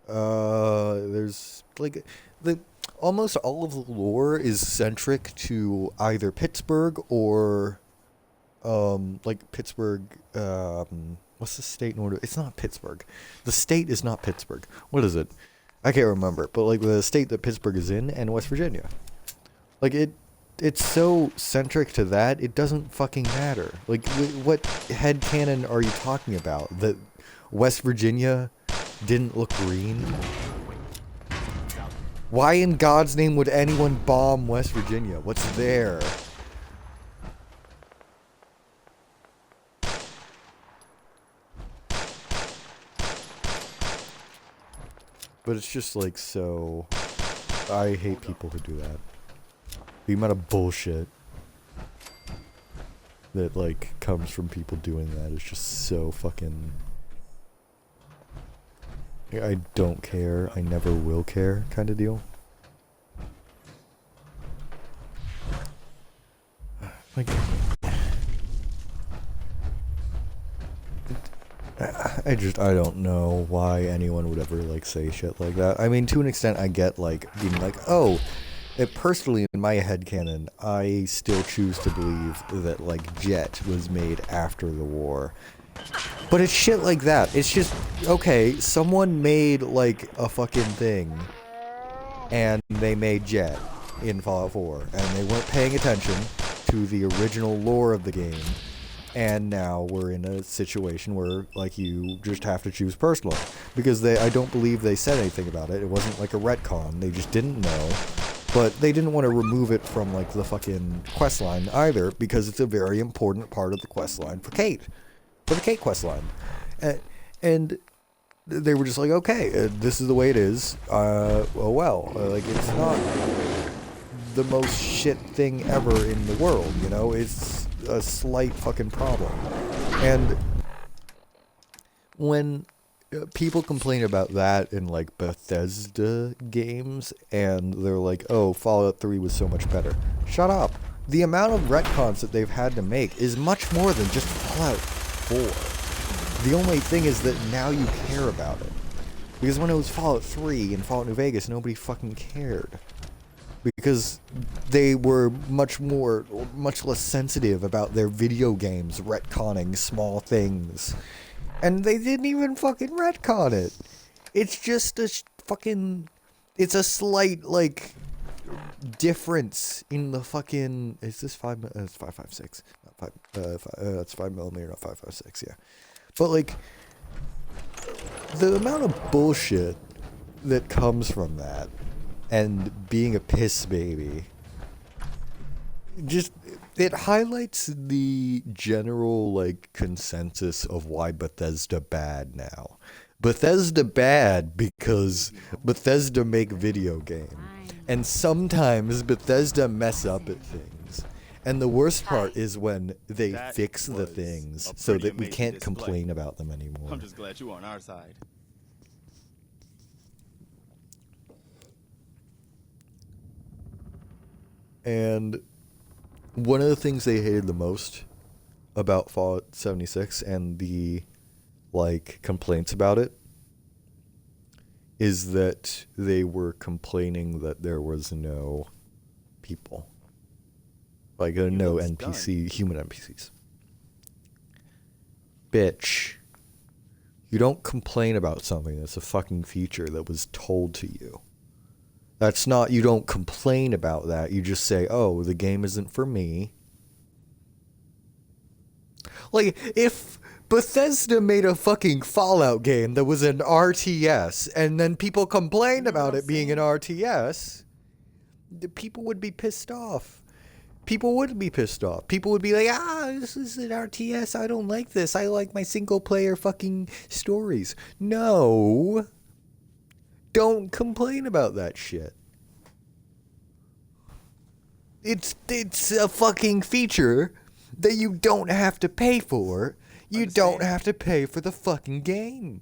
There's, like, almost all of the lore is centric to either Pittsburgh or, like, Pittsburgh, what's the state in order? It's not Pittsburgh. The state is not Pittsburgh. What is it? I can't remember. But, like, the state that Pittsburgh is in and West Virginia. Like, it's so centric to that, it doesn't fucking matter. Like, what headcanon are you talking about? That West Virginia didn't look green? Why in God's name would anyone bomb West Virginia? What's there? But it's just like so... I hate people who do that. The amount of bullshit that, like, comes from people doing that is just so fucking... I don't care, I never will care kind of deal. Like... I don't know why anyone would ever, like, say shit like that. I mean, to an extent, I get, like, being like, oh, personally, in my headcanon, I still choose to believe that, like, Jet was made after the war. But it's shit like that. It's just, okay, someone made, like, a fucking thing, and they made Jet in Fallout 4, and they weren't paying attention to the original lore of the game. And now we're in a situation where, like, you just have to choose personally. Because I don't believe they said anything about it. It wasn't like a retcon. They just didn't know. But they didn't want to remove it from, like, the fucking questline either, because it's a very important part of the questline for Kate. For the Kate questline. And they were just like, okay, this is the way it is. Like, it's not the most shit thing ever in the world, you know? It's a slight fucking problem. And when people complain about that in, like, Bethesda games, and they're like, oh, Fallout 3 was so much better. Shut up. The amount of retcons that they've had to make is much more than just Fallout 4. The only thing is that now you care about it. Because when it was Fallout 3 and Fallout New Vegas, nobody fucking cared. Because they were much less sensitive about their video games retconning small things. And they didn't even fucking retcon it. It's just a fucking... It's a slight, like, difference in the fucking... Is this 5... it's 5.56. It's 5mm, not 5.56, yeah. But, like, the amount of bullshit that comes from that, and being a piss baby, just, it highlights the general, like, consensus of why Bethesda bad now. Bethesda bad because Bethesda make video game. And sometimes Bethesda mess up at things. And the worst part is when they fix the things so that we can't complain about them anymore. I'm just glad you're on our side. And one of the things they hated the most about Fallout 76 and the, like, complaints about it is that they were complaining that there was no people. Like, no NPC, human NPCs. Bitch. You don't complain about something that's a fucking feature that was told to you. That's not, you don't complain about that. You just say, oh, the game isn't for me. Like, if Bethesda made a fucking Fallout game that was an RTS, and then people complained about it being an RTS, people would be pissed off. People would be pissed off. People would be like, this is an RTS, I don't like this. I like my single player fucking stories. No. Don't complain about that shit. It's a fucking feature that you don't have to pay for. You don't have to pay for the fucking game.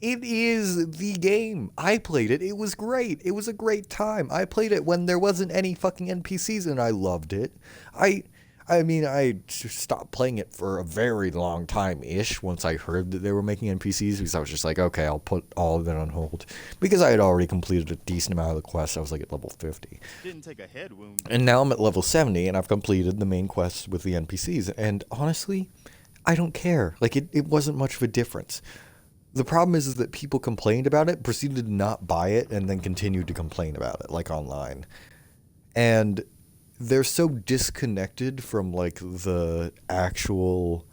It is the game. I played it. It was great. It was a great time. I played it when there wasn't any fucking NPCs and I loved it. I mean, I stopped playing it for a very long time-ish once I heard that they were making NPCs, because I was just like, okay, I'll put all of it on hold. Because I had already completed a decent amount of the quests. I was like at level 50. Didn't take a head wound. And now I'm at level 70, and I've completed the main quests with the NPCs. And honestly, I don't care. Like, it wasn't much of a difference. The problem is that people complained about it, proceeded to not buy it, and then continued to complain about it, like online. And they're so disconnected from, like, the actual,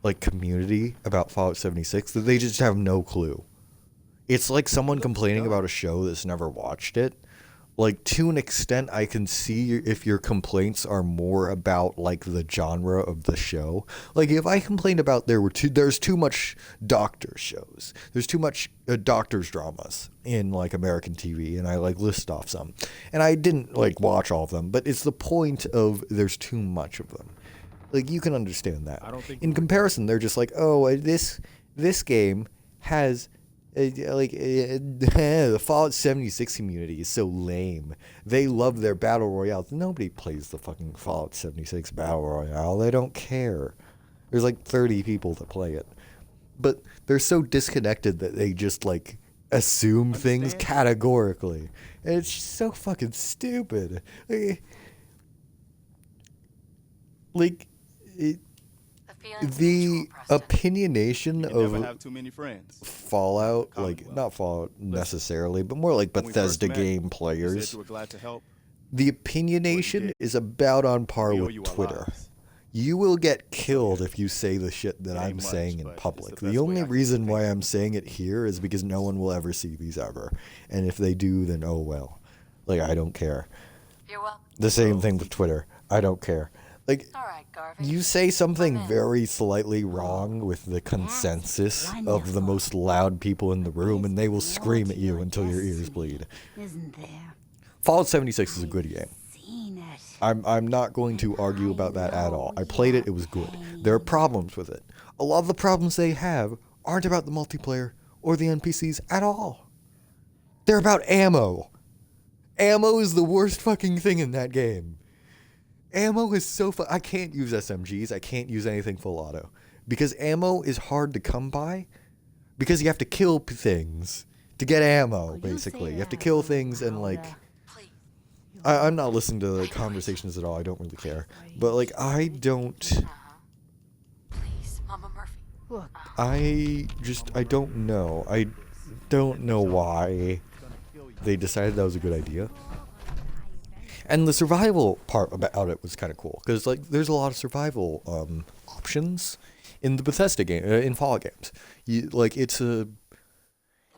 like, community about Fallout 76 that they just have no clue. It's like someone complaining about a show that's never watched it, like, to an extent, I can see if your complaints are more about, like, the genre of the show. Like, if I complained about there's too much doctor shows, there's too much doctor's dramas in, like, American TV, and I, like, list off some. And I didn't, like, watch all of them, but it's the point of there's too much of them. Like, you can understand that. In comparison, they're just like, oh, this game has... the Fallout 76 community is so lame. They love their battle royales. Nobody plays the fucking Fallout 76 battle royale. They don't care. There's like 30 people that play it. But they're so disconnected that they just like assume things categorically. And it's just so fucking stupid. The opinionation You never of have too many friends. Fallout, like not Fallout necessarily, but more like When we first Bethesda met, game you players. said you were glad to help. The opinionation is about on par We owe with you our Twitter. lives. You will get killed if you say the shit that I'm much, saying in but it's public. the The best only way I can reason why I'm saying it here is because no one will ever see these ever. And if they do, then oh well. Like, I don't care. You're welcome. The same thing with Twitter. I don't care. Like, you say something very slightly wrong with the consensus of the most loud people in the room, and they will scream at you until your ears bleed. Isn't there? Fallout 76 is a good game. I'm not going to argue about that at all. I played it, it was good. There are problems with it. A lot of the problems they have aren't about the multiplayer or the NPCs at all. They're about ammo. Ammo is the worst fucking thing in that game. Ammo is so I can't use SMGs. I can't use anything full auto. Because ammo is hard to come by. Because you have to kill things to get ammo, basically. You have to kill things and, like... I'm not listening to the conversations at all. I don't really care. But, like, I don't... Please, Mama Murphy. I don't know. I don't know why they decided that was a good idea. And the survival part about it was kind of cool, because like there's a lot of survival options in the Bethesda game, in Fallout games.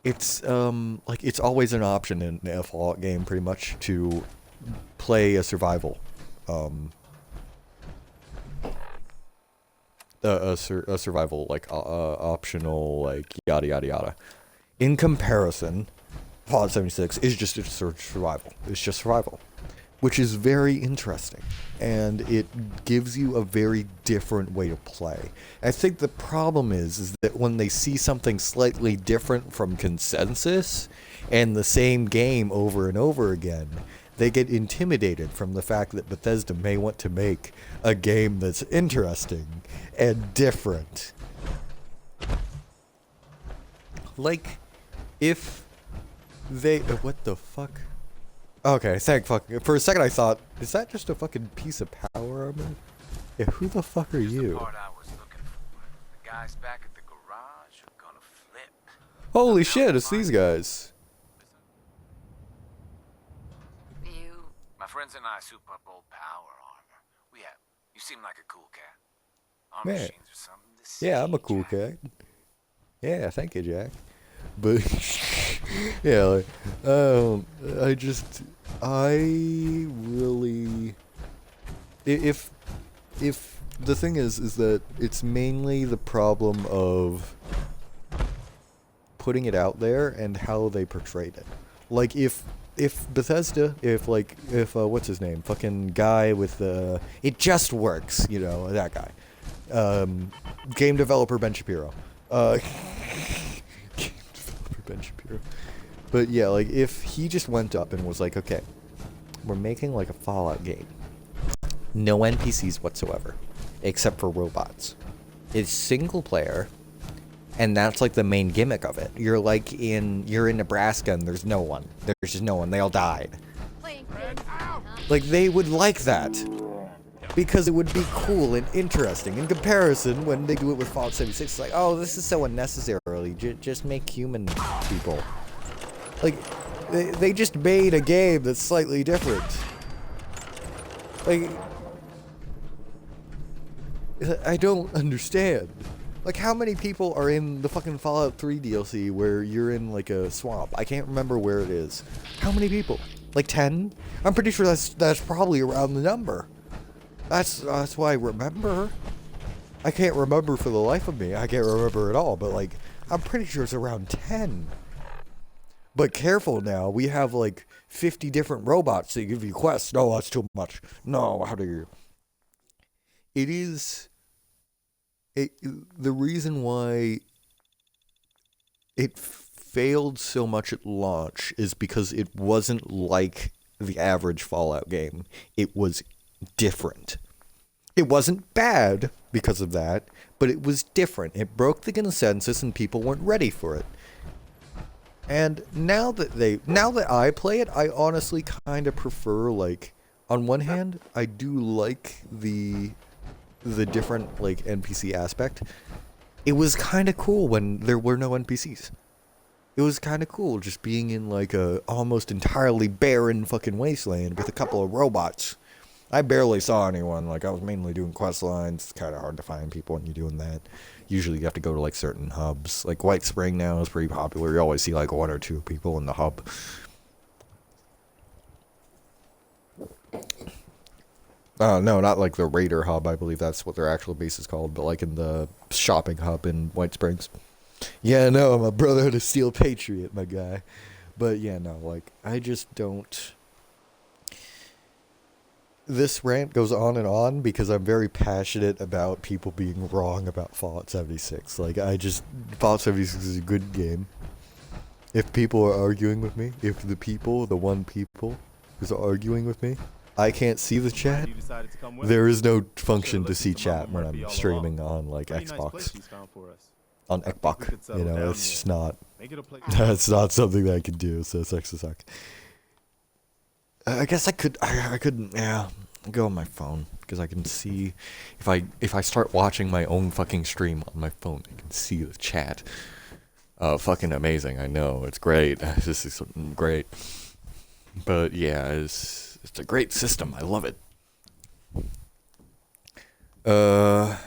It's always an option in a Fallout game, pretty much, to play a survival, a survival like optional like yada yada yada. In comparison, Fallout 76 is just survival. It's just survival. Which is very interesting, and it gives you a very different way to play. I think the problem is that when they see something slightly different from consensus and the same game over and over again, they get intimidated from the fact that Bethesda may want to make a game that's interesting and different. Like, if they... what the fuck? Okay, thank fucking... For a second I thought, is that just a fucking piece of power armor? Yeah, who the fuck are you? The guys back at the garage are gonna flip. Holy shit, it's these guys. My friends and I soup up old power armor. You seem like a cool cat. Armor Man. machines are something to see. Yeah, I'm a cool cat. Yeah, thank you, Jack. But yeah, like, I really, if the thing is that it's mainly the problem of putting it out there and how they portrayed it. Like if Bethesda, if what's his name, fucking guy with the it just works, you know, that guy, game developer Ben Shapiro, Ben Shapiro. But yeah, like if he just went up and was like, okay, we're making like a Fallout game, no NPCs whatsoever, except for robots. It's single player, and that's like the main gimmick of it. You're in Nebraska and there's no one. There's just no one. They all died. Like they would like that. Because it would be cool and interesting. In comparison, when they do it with Fallout 76, it's like, oh, this is so unnecessarily. Just make human people. Like, they just made a game that's slightly different. Like, I don't understand. Like, how many people are in the fucking Fallout 3 DLC where you're in, like, a swamp? I can't remember where it is. How many people? Like 10? I'm pretty sure that's probably around the number. That's why I remember. I can't remember for the life of me. I can't remember at all, but like I'm pretty sure it's around 10. But careful now, we have like 50 different robots that give you quests. No, that's too much. No, how do you? It is the reason why it failed so much at launch is because it wasn't like the average Fallout game. It was different. It wasn't bad because of that, but it was different. It broke the consensus and people weren't ready for it. And now that I play it, I honestly kind of prefer, like, on one hand, I do like the different, like, NPC aspect. It was kind of cool when there were no NPCs. It was kind of cool just being in, like, a almost entirely barren fucking wasteland with a couple of robots. I barely saw anyone. Like, I was mainly doing quest lines. It's kind of hard to find people when you're doing that. Usually you have to go to, like, certain hubs. Like, White Spring now is pretty popular. You always see, like, 1 or 2 people in the hub. No, not like the Raider hub. I believe that's what their actual base is called. But, like, in the shopping hub in White Springs. Yeah, no, I'm a Brotherhood of Steel Patriot, my guy. But, yeah, no, like, I just don't... This rant goes on and on because I'm very passionate about people being wrong about Fallout 76. Like, Fallout 76 is a good game. If people are arguing with me, if the one people who's arguing with me, I can't see the chat, there is no function to see chat when I'm streaming on, like, Xbox. On Xbox, you know, it's just not, that's not something that I can do, so it sucks to suck. I guess I could, yeah, go on my phone, because I can see, if I start watching my own fucking stream on my phone, I can see the chat. Fucking amazing, I know, it's great, this is great. But yeah, it's a great system, I love it. Yeah.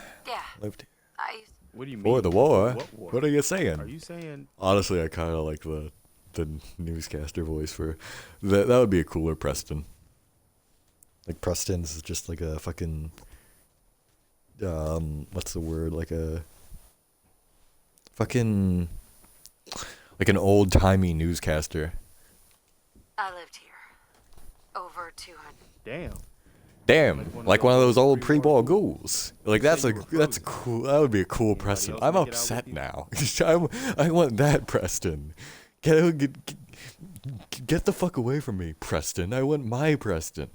What do you mean? For the war? What are you saying? Are you saying? Honestly, I kind of like the newscaster voice for that. That would be a cooler Preston. Like Preston's just like a fucking what's the word? Like a fucking like an old timey newscaster. I lived here over 200. Damn, like one of those old pre-ball ools. Like that's cool. That would be a cool Preston. I'm upset now. I want that Preston. Get the fuck away from me, Preston. I want my Preston.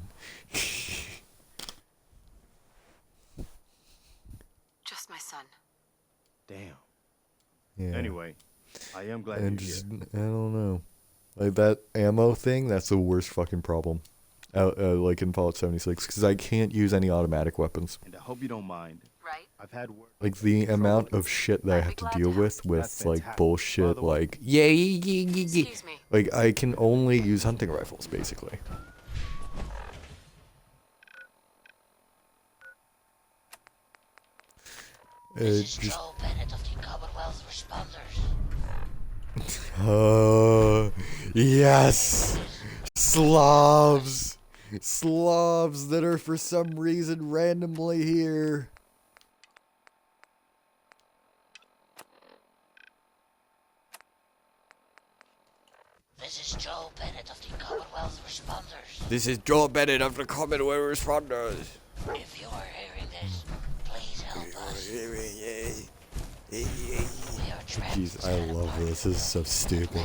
Just my son. Damn. Yeah. Anyway, I am glad And you're just, here. I don't know. Like that ammo thing, that's the worst fucking problem. Like in Fallout 76, because I can't use any automatic weapons. And I hope you don't mind. Right. I've had work. Like the amount of shit that I have to deal with That's like fantastic. bullshit, like Excuse me. like I can only use hunting rifles basically. This is Just Joe Bennett of the Commonwealth Responders. yes, Slavs that are for some reason randomly here. This is Joe Bennett of the Commonwealth Responders. This is Joe Bennett of the Commonwealth Responders. If you are hearing this, please help us. We are trapped Jeez, I inside a love park. this. This is so stupid.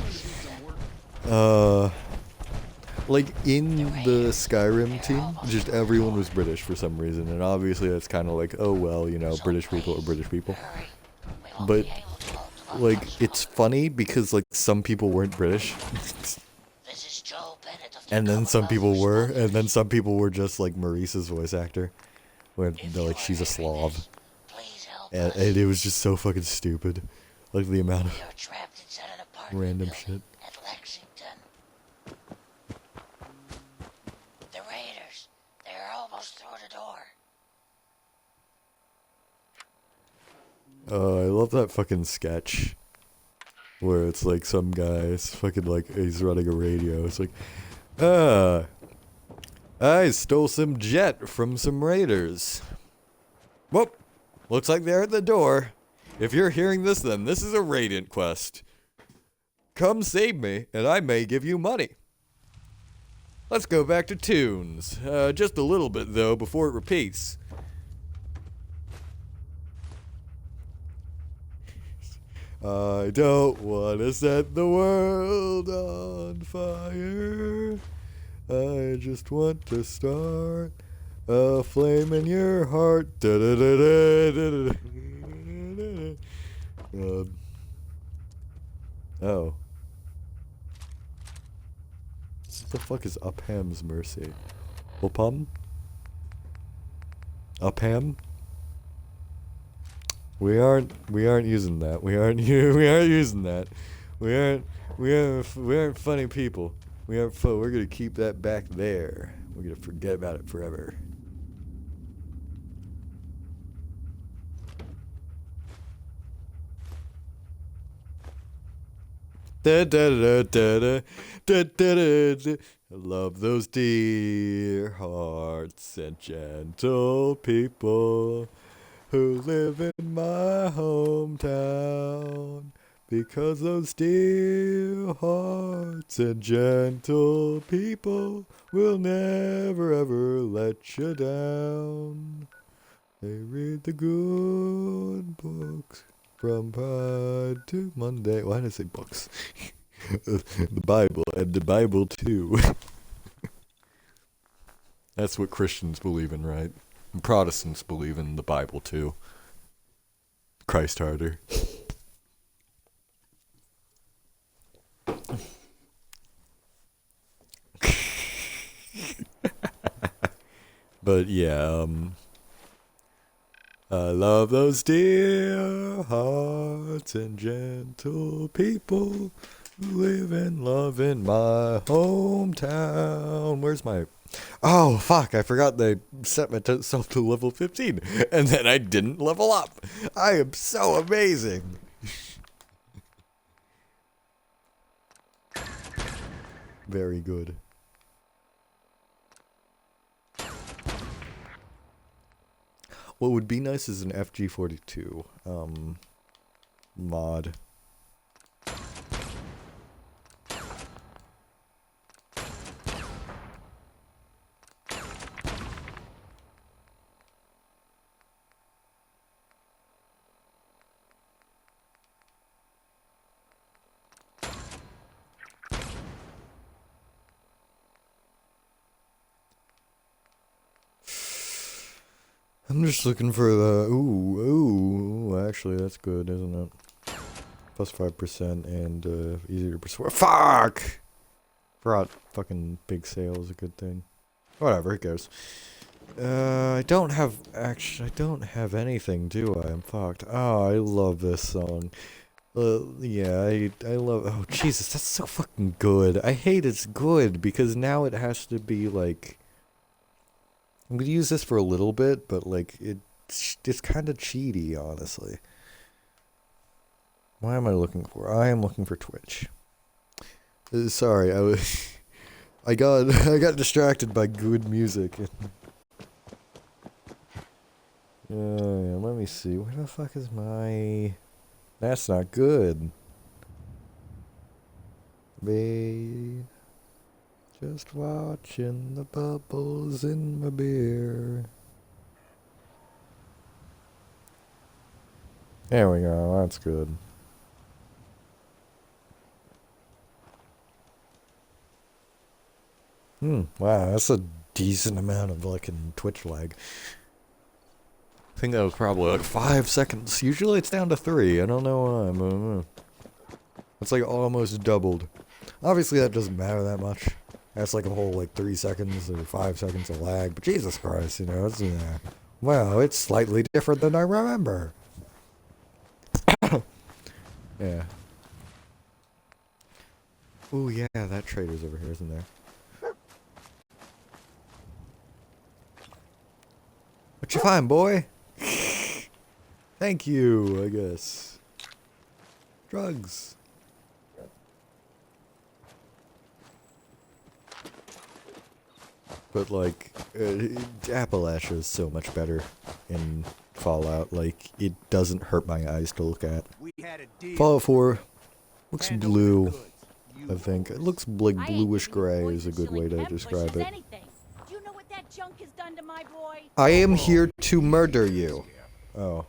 Like in the Skyrim team, just everyone was British for some reason, and obviously that's kind of like, oh well, you know, British people are British people. But like, it's funny because like some people weren't British, This is Joe Bennett of the and then some Commonwealth people were, Responders. and then some people were just like Maurice's voice actor, where they're like, she's a Slav, Please help and us. it was just so fucking stupid, like the amount of We are trapped inside an apartment random building shit. at Lexington. The Raiders, they are almost through the door. I love that fucking sketch where it's like some guy, it's fucking like he's running a radio. It's like, I stole some jet from some raiders. Whoop! Looks like they're at the door. If you're hearing this, then this is a Radiant quest. Come save me, and I may give you money. Let's go back to tunes. Just a little bit, though, before it repeats. I don't want to set the world on fire. I just want to start a flame in your heart. Oh. What the fuck is Upham's Mercy? Upham? Upham? We aren't using that. We aren't using that. We aren't funny people. We're gonna keep that back there. We're gonna forget about it forever. Da da da da da da da da. I love those dear hearts and gentle people who live in my hometown. Because those dear hearts and gentle people will never ever let you down. They read the good books from Pride to Monday. Why did I say books? The Bible, and the Bible too. That's what Christians believe in, right? And Protestants believe in the Bible too. Christ harder. But yeah, I love those dear hearts and gentle people who live and love in my hometown. Where's my... Oh, fuck, I forgot they set myself to level 15, and then I didn't level up. I am so amazing. Very good. What would be nice is an FG42 mod. I'm just looking for the... Ooh, actually, that's good, isn't it? Plus 5% and easier to persuade. Fuck! Forgot fucking big sale is a good thing. Whatever, it goes. I don't have... Actually, I don't have anything, do I? I'm fucked. Oh, I love this song. Yeah, I love... Oh, Jesus, that's so fucking good. I hate it's good, because now it has to be, like... I'm gonna use this for a little bit, but like it's kind of cheaty, honestly. Why am I looking for? I am looking for Twitch. Sorry, I got distracted by good music. Yeah, let me see. Where the fuck is my? That's not good. Babe. Just watching the bubbles in my beer. There we go, that's good. Wow, that's a decent amount of fucking Twitch lag. I think that was probably like 5 seconds. Usually it's down to 3, I don't know why. It's like almost doubled. Obviously that doesn't matter that much. That's like a whole like 3 seconds or 5 seconds of lag, but Jesus Christ, you know, it's well, it's slightly different than I remember. Yeah. Ooh, yeah, that trader's over here, isn't there? What you find, boy? Thank you, I guess. Drugs. But like, Appalachia is so much better in Fallout. Like, it doesn't hurt my eyes to look at. Fallout 4 looks blue, I think. It looks like bluish gray is a good way to describe it. Do you know what that junk has done to my boy? I am here to murder you. Oh.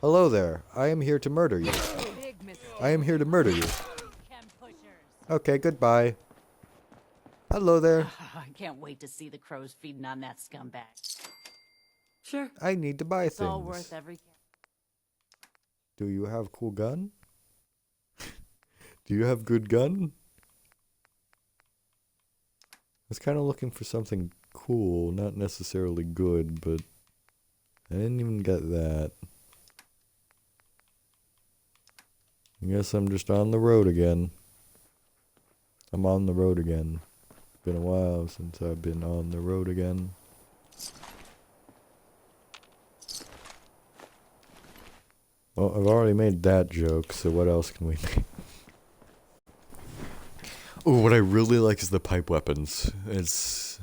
Hello there. I am here to murder you. I am here to murder you. Okay, goodbye. Hello there. I can't wait to see the crows feeding on that scumbag. Sure. I need to buy It's things. all worth every. Do you have cool gun? Do you have good gun? I was kind of looking for something cool, not necessarily good, but I didn't even get that. I guess I'm just on the road again. I'm on the road again. It's been a while since I've been on the road again. Well, I've already made that joke, so what else can we make? Oh, what I really like is the pipe weapons. It's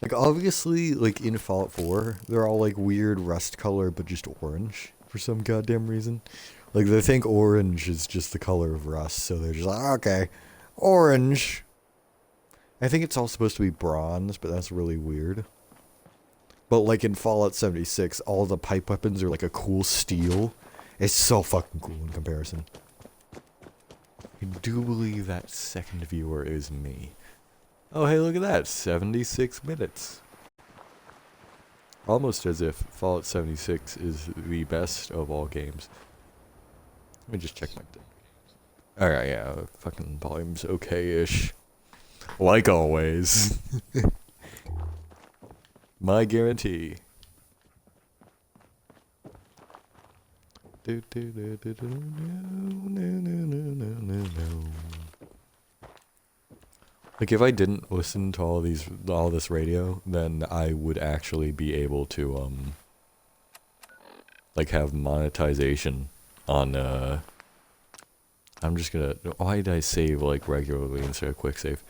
like, obviously, like in Fallout 4, they're all like weird rust color, but just orange for some goddamn reason. Like, they think orange is just the color of rust, so they're just like, okay, orange. I think it's all supposed to be bronze, but that's really weird. But like in Fallout 76, all the pipe weapons are like a cool steel. It's so fucking cool in comparison. I do believe that second viewer is me. Oh, hey, look at that. 76 minutes. Almost as if Fallout 76 is the best of all games. Let me just check my... Alright, yeah, fucking volume's okay-ish. Like always. My guarantee. Like, if I didn't listen to all this radio, then I would actually be able to like have monetization on I'm just gonna, why did I save like regularly instead of quick save?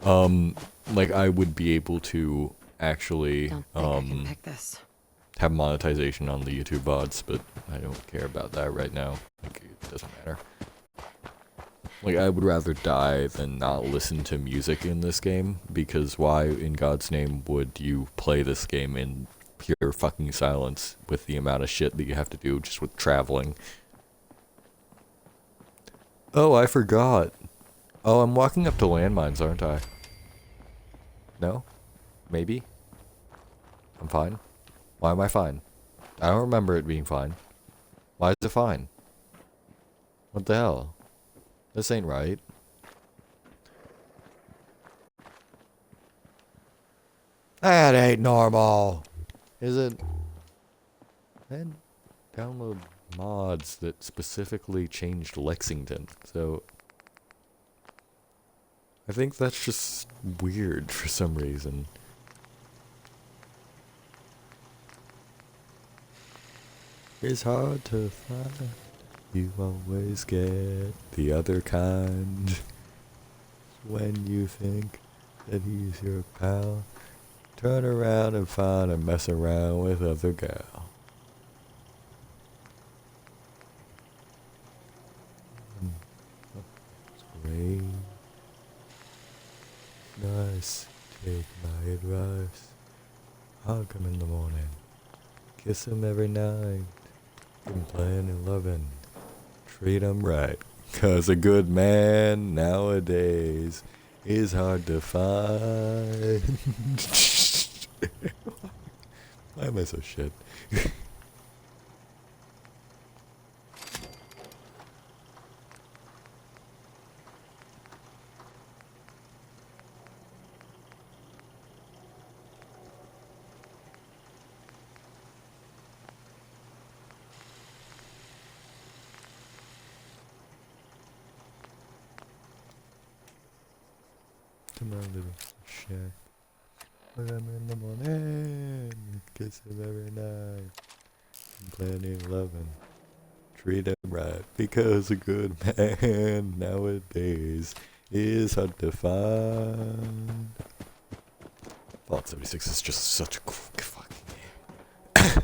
Like, I would be able to actually have monetization on the YouTube VODs, but I don't care about that right now. Like, it doesn't matter. Like, I would rather die than not listen to music in this game, because why in God's name would you play this game in pure fucking silence with the amount of shit that you have to do just with traveling? Oh, I forgot. Oh, I'm walking up to landmines, aren't I? No? Maybe? I'm fine? Why am I fine? I don't remember it being fine. Why is it fine? What the hell? This ain't right. That ain't normal. Is it? Then download mods that specifically changed Lexington. So I think that's just weird for some reason. It's hard to find. You always get the other kind. When you think that he's your pal, turn around and find and mess around with other gal. It's great. Nice. Take my advice. Hug him in the morning. Kiss him every night. Been playing and loving. Treat him right. 'Cause a good man nowadays is hard to find. Why am I so shit? To my little shack. When I'm in the morning, kiss him every night. Plenty of loving. Treat him right. Because a good man nowadays is hard to find. Fallout 76 is just such a cool fucking game.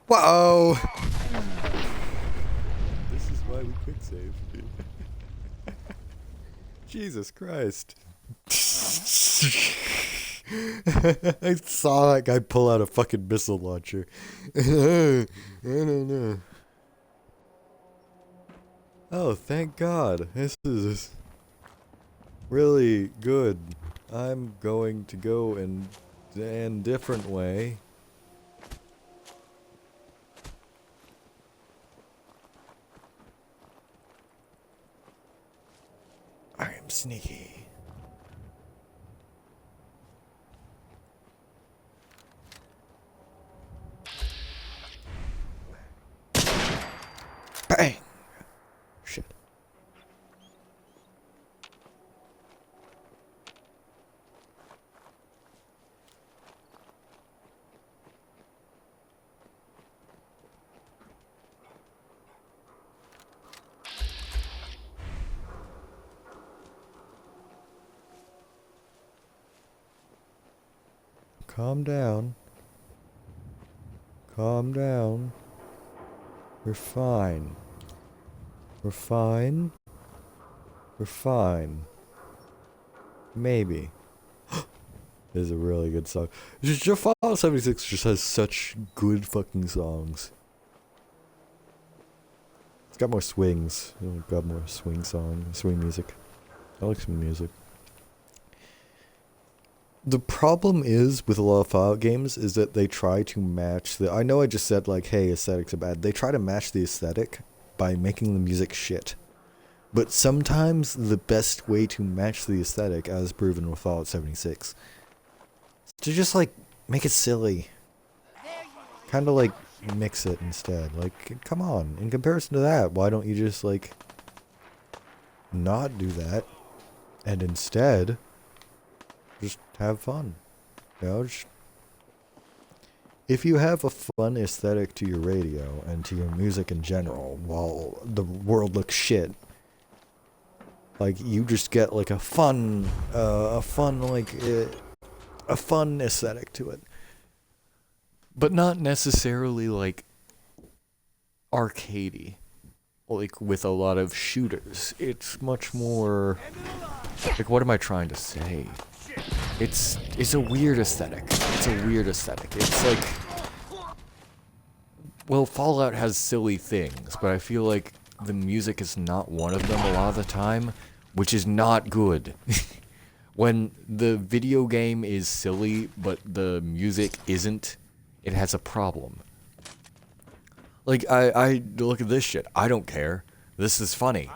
Whoa! This is why we quick save. Jesus Christ. I saw that guy pull out a fucking missile launcher. I don't know. Oh, thank God. This is really good. I'm going to go in a different way. I am sneaky. Bang! Shit. Calm down. Calm down. We're fine. We're fine. We're fine. Maybe. This is a really good song. Just Fallout 76 just has such good fucking songs. It's got more swings. It's got more swing music. I like some music. The problem is with a lot of Fallout games is that they try to match the... I know I just said like, hey, aesthetics are bad. They try to match the aesthetic by making the music shit. But sometimes the best way to match the aesthetic, as proven with Fallout 76, is to just like make it silly. Kind of like mix it instead. Like, come on. In comparison to that, why don't you just like not do that and instead just have fun? You know, if you have a fun aesthetic to your radio and to your music in general, while the world looks shit, like you just get like a fun aesthetic to it, but not necessarily like arcadey, like with a lot of shooters. It's much more like, what am I trying to say? It's a weird aesthetic. It's a weird aesthetic. It's like, well, Fallout has silly things, but I feel like the music is not one of them a lot of the time, which is not good. When the video game is silly, but the music isn't, it has a problem. Like, I look at this shit. I don't care. This is funny.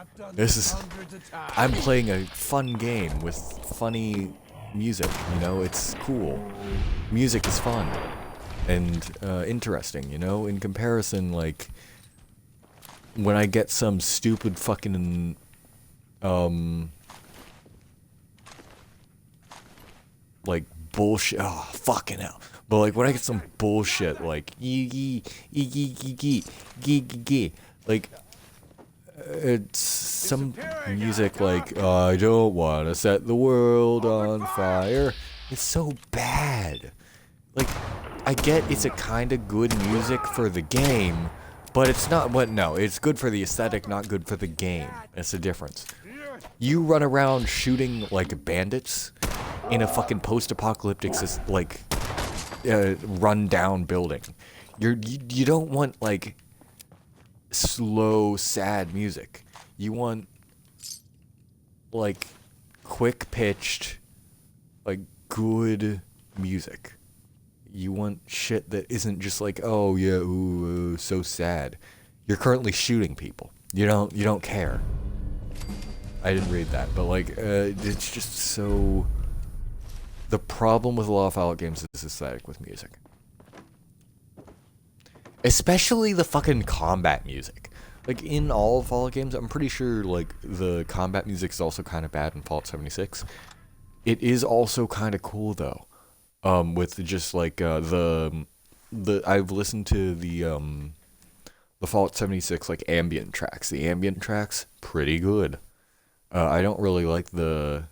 I'm playing a fun game with funny music, you know? It's cool. Music is fun and interesting, you know? In comparison, like, when I get some stupid fucking like bullshit, oh fucking hell, but like when I get some bullshit like like it's some music like I don't want to set the world on fire, it's so bad. Like, I get it's a kind of good music for the game, but it's not. But no, it's good for the aesthetic, not good for the game. That's the difference. You run around shooting like bandits in a fucking post-apocalyptic, like, run-down building. You don't want like slow, sad music. You want like quick-pitched, like good music. You want shit that isn't just like, oh yeah, ooh, so sad. You're currently shooting people. You don't care. I didn't read that, but like, it's just so... The problem with a lot of Fallout games is aesthetic with music. Especially the fucking combat music. Like, in all Fallout games, I'm pretty sure, like, the combat music is also kind of bad in Fallout 76. It is also kind of cool, though. With just, like, I've listened to the Fallout 76, like, ambient tracks. The ambient tracks, pretty good. I don't really like the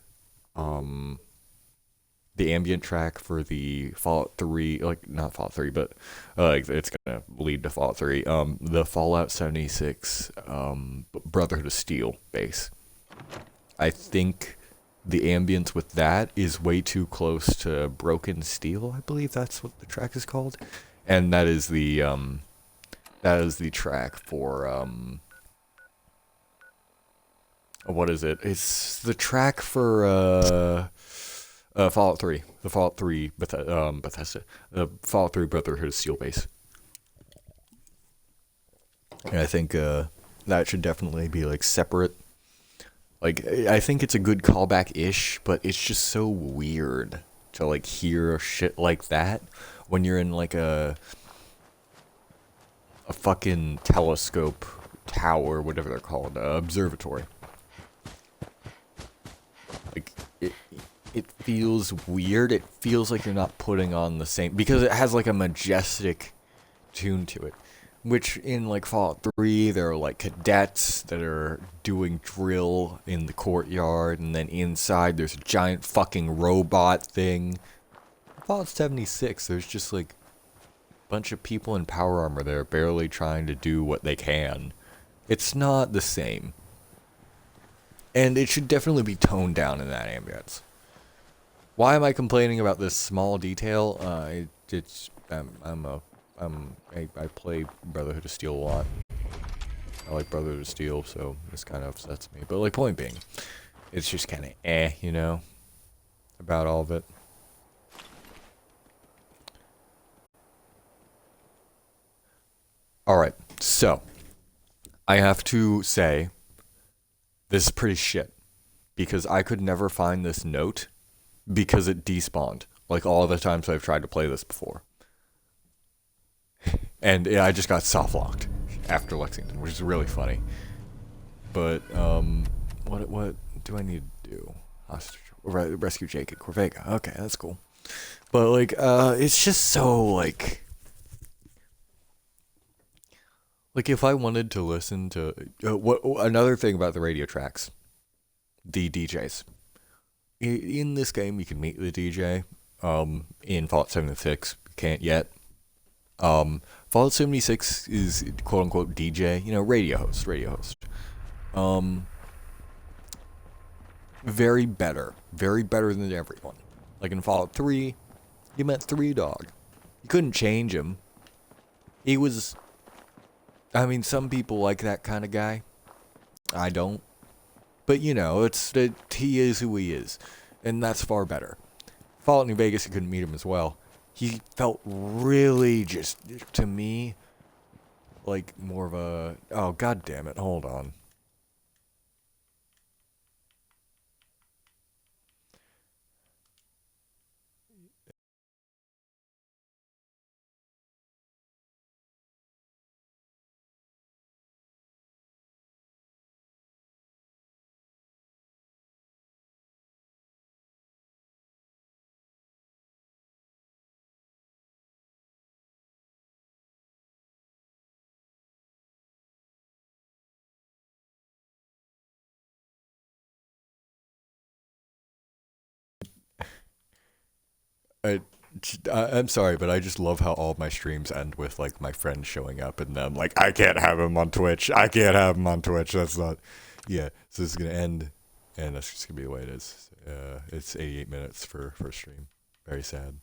ambient track for the Fallout 3, like not Fallout 3, but like it's gonna lead to Fallout 3. The Fallout 76 Brotherhood of Steel bass. I think the ambience with that is way too close to Broken Steel. I believe that's what the track is called, and that is the track for what is it? It's the track for Fallout 3, the Fallout 3 Bethesda, the Fallout 3 Brotherhood of Steel base. And I think that should definitely be like separate. Like, I think it's a good callback-ish, but it's just so weird to like hear shit like that when you're in like a fucking telescope tower, whatever they're called, observatory. Like, it feels weird. It feels like you're not putting on the same, because it has like a majestic tune to it, which in like Fallout 3 there are like cadets that are doing drill in the courtyard, and then inside there's a giant fucking robot thing. Fallout 76, there's just like a bunch of people in power armor that are barely trying to do what they can. It's not the same, and it should definitely be toned down in that ambience. Why am I complaining about this small detail? I play Brotherhood of Steel a lot. I like Brotherhood of Steel, so this kind of upsets me. But like, point being, it's just kind of you know, about all of it. Alright, so I have to say this is pretty shit, because I could never find this note because it despawned, like all the times I've tried to play this before. And yeah, I just got soft-locked after Lexington, which is really funny. But, what do I need to do? Hostage, rescue Jake at Corvega. Okay, that's cool. But, like, it's just so, like, if I wanted to listen to, another thing about the radio tracks, the DJs. In this game, you can meet the DJ. In Fallout 76, you can't yet. Fallout 76 is quote-unquote DJ, you know, radio host. Very better than everyone. Like in Fallout 3, you met Three Dog. You couldn't change him. He was, I mean, some people like that kind of guy. I don't. But, you know, he is who he is. And that's far better. Fallout New Vegas, you couldn't meet him as well. He felt really just, to me, like more of a... Oh, god damn it. Hold on. I'm sorry, but I just love how all my streams end with, like, my friends showing up and them, like, I can't have him on Twitch. That's not... Yeah, so this is going to end, and that's just going to be the way it is. It's 88 minutes for stream. Very sad.